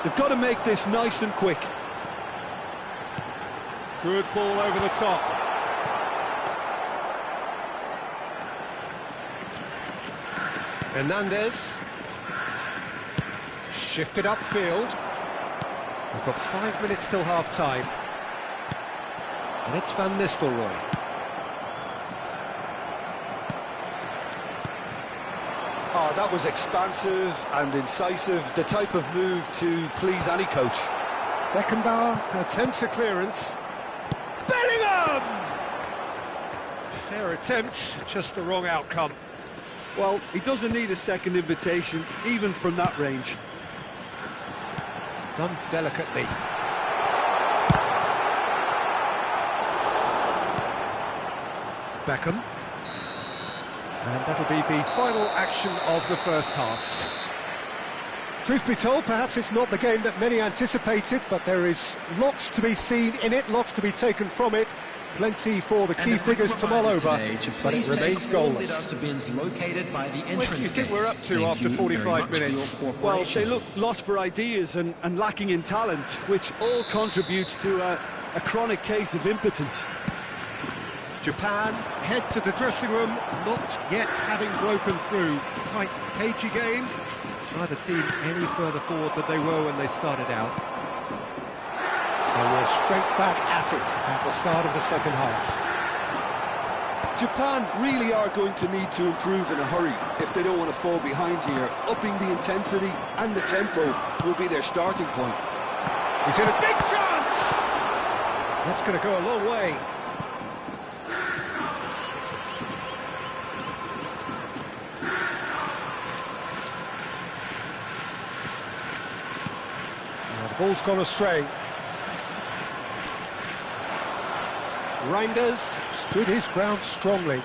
S2: They've got to make this nice and quick.
S1: Good ball over the top. Hernandez. Shifted upfield. We've got 5 minutes till half-time. And it's Van Nistelrooy.
S2: Oh, that was expansive and incisive, the type of move to please any coach.
S1: Beckenbauer attempts a clearance. Bellingham! Fair attempt, just the wrong outcome.
S2: Well, he doesn't need a second invitation, even from that range.
S1: Done delicately. Beckham. And that'll be the final action of the first half. Truth be told, perhaps it's not the game that many anticipated, but there is lots to be seen in it, lots to be taken from it. Plenty for the key figures to mull over, but it remains goalless. What do you think we're up to after 45 minutes?
S2: Well, they look lost for ideas and lacking in talent, which all contributes to a chronic case of impotence.
S1: Japan head to the dressing room, not yet having broken through. Tight, cagey game. Neither team any further forward than they were when they started out. So we're straight back at it at the start of the second half.
S2: Japan really are going to need to improve in a hurry if they don't want to fall behind here. Upping the intensity and the tempo will be their starting point.
S1: He's in a big chance! That's going to go a long way. Ball's gone astray. Reinders stood his ground strongly.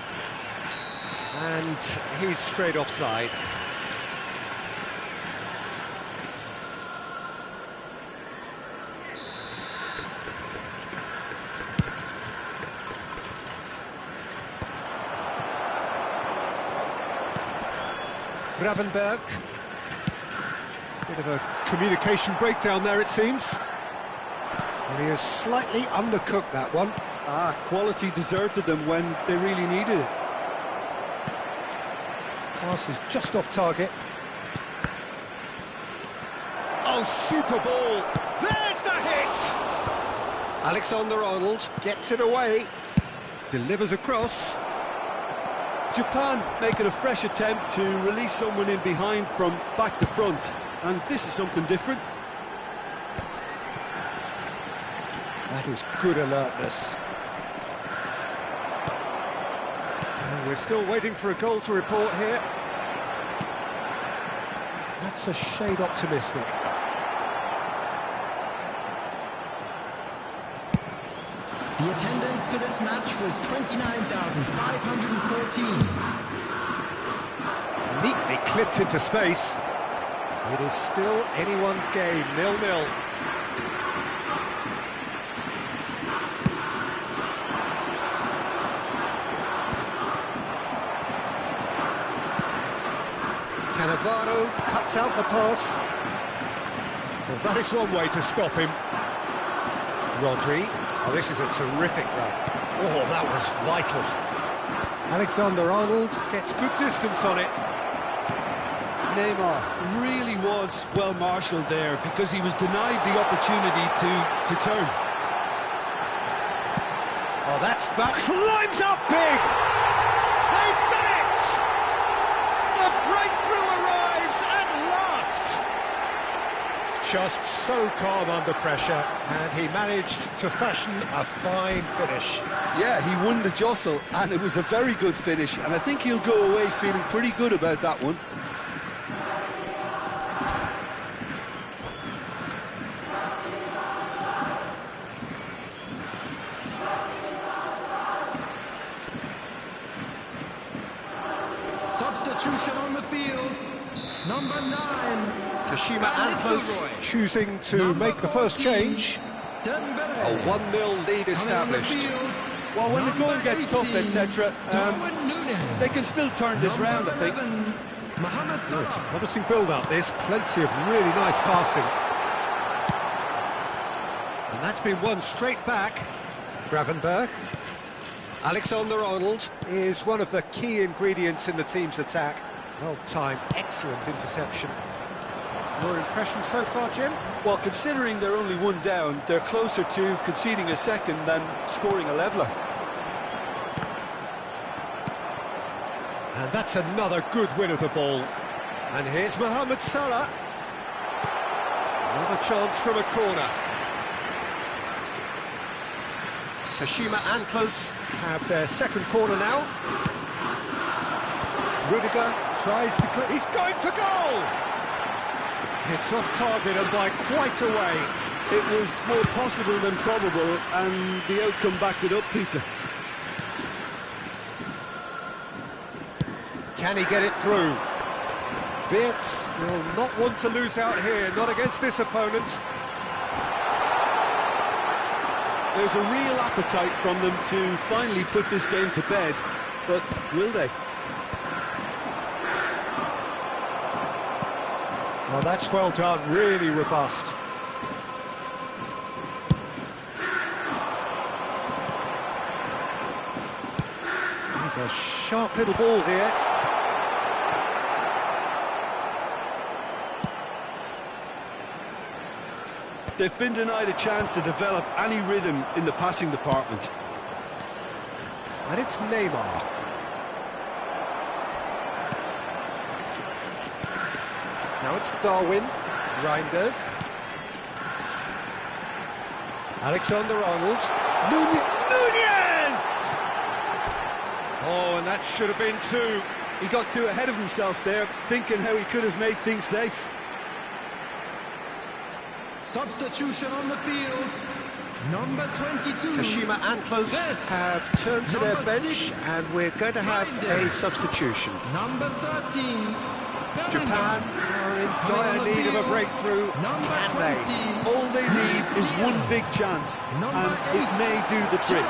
S1: And he's straight offside. Gravenberg. Bit of a communication breakdown there, it seems. And he has slightly undercooked that one.
S2: Quality deserted them when they really needed it.
S1: Pass is just off target. Oh, super ball! There's the hit! Alexander-Arnold gets it away. Delivers across.
S2: Japan making a fresh attempt to release someone in behind from back to front. And this is something different.
S1: That is good alertness. And we're still waiting for a goal to report here. That's a shade optimistic.
S3: The attendance for this match was 29,514.
S1: Neatly clipped into space. It is still anyone's game, 0-0. Cannavaro cuts out the pass. Well, that is one way to stop him. Rodri. Oh, this is a terrific run. Oh, that was vital. Alexander-Arnold gets good distance on it.
S2: Neymar really was well marshalled there because he was denied the opportunity to turn.
S1: Oh, that's back. Climbs up big! They've done it! The breakthrough arrives at last! Just so calm under pressure, and he managed to fashion a fine finish.
S2: Yeah, he won the jostle, and it was a very good finish, and I think he'll go away feeling pretty good about that one.
S3: Substitution on the field, number 9.
S1: Kashima Antlers choosing to make the first change. A 1-0 lead established.
S2: Well, when the going gets tough, etc., they can still turn this round, I think.
S1: Oh, it's a promising build-up, this. Plenty of really nice passing. And that's been won straight back. Gravenberg. Alexander-Arnold is one of the key ingredients in the team's attack. Well-timed, excellent interception. Your impression so far, Jim?
S2: Well, considering they're only one down, they're closer to conceding a second than scoring a leveller.
S1: And that's another good win of the ball. And here's Mohamed Salah. Another chance from a corner. Kashima Antlers have their second corner now. Rudiger tries to clear. He's going for goal! It's off target and by quite a way.
S2: It was more possible than probable, and the outcome backed it up, Peter.
S1: Can he get it through? Wirtz will not want to lose out here, not against this opponent.
S2: There's a real appetite from them to finally put this game to bed, but will they?
S1: Oh, that's well done, really robust. There's a sharp little ball here.
S2: They've been denied a chance to develop any rhythm in the passing department.
S1: And it's Neymar. Now it's Darwin. Reinders. Alexander-Arnold. Nunez! Oh, and that should have been two.
S2: He got too ahead of himself there, thinking how he could have made things safe.
S3: Substitution on the field. Number 22.
S1: Kashima Antlers have turned to their bench, and we're going to have a substitution.
S3: Number 13.
S1: Japan are in dire need of a breakthrough. Can they?
S2: All they need is one big chance, and it may do the trick.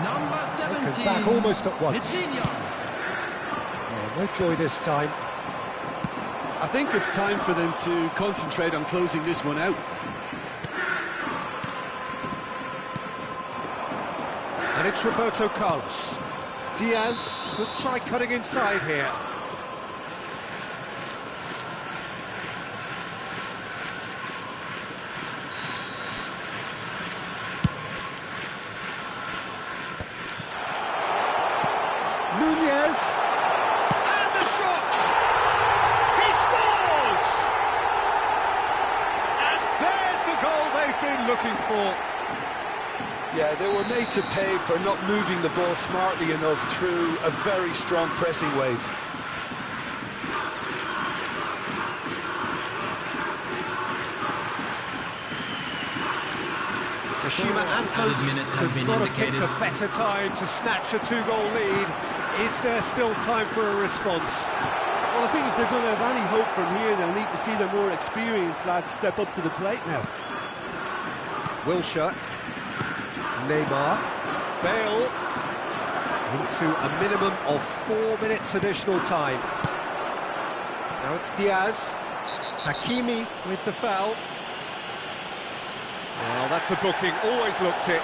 S3: Number 17.
S1: Taken back almost at once. Oh, no joy this time.
S2: I think it's time for them to concentrate on closing this one out.
S1: And it's Roberto Carlos. Diaz could try cutting inside here. Nunez. And the shot! He scores! And there's the goal they've been looking for.
S2: Yeah, they were made to pay for not moving the ball smartly enough through a very strong pressing wave.
S1: Kashima Antlers could not have picked a better time to snatch a two-goal lead. Is there still time for a response?
S2: Well, I think if they're going to have any hope from here, they'll need to see the more experienced lads step up to the plate now.
S1: Wilshere. Neymar. Bale. Into a minimum of 4 minutes additional time. Now it's Diaz. Hakimi with the foul. Well, that's a booking, always looked it.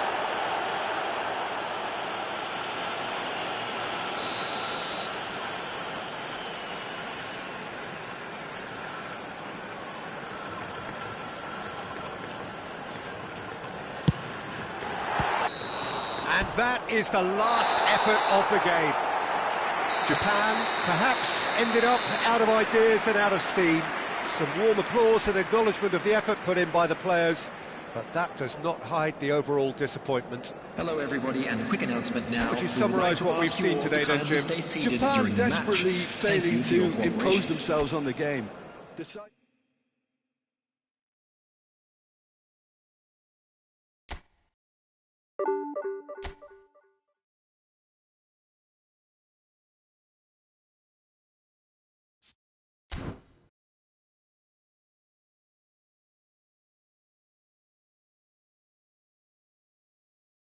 S1: And that is the last effort of the game. Japan perhaps ended up out of ideas and out of steam. Some warm applause and acknowledgement of the effort put in by the players, but that does not hide the overall disappointment.
S3: Hello everybody, and a quick announcement now.
S1: Would you summarise what we've seen today then, Jim?
S2: Japan desperately failing to impose themselves on the game.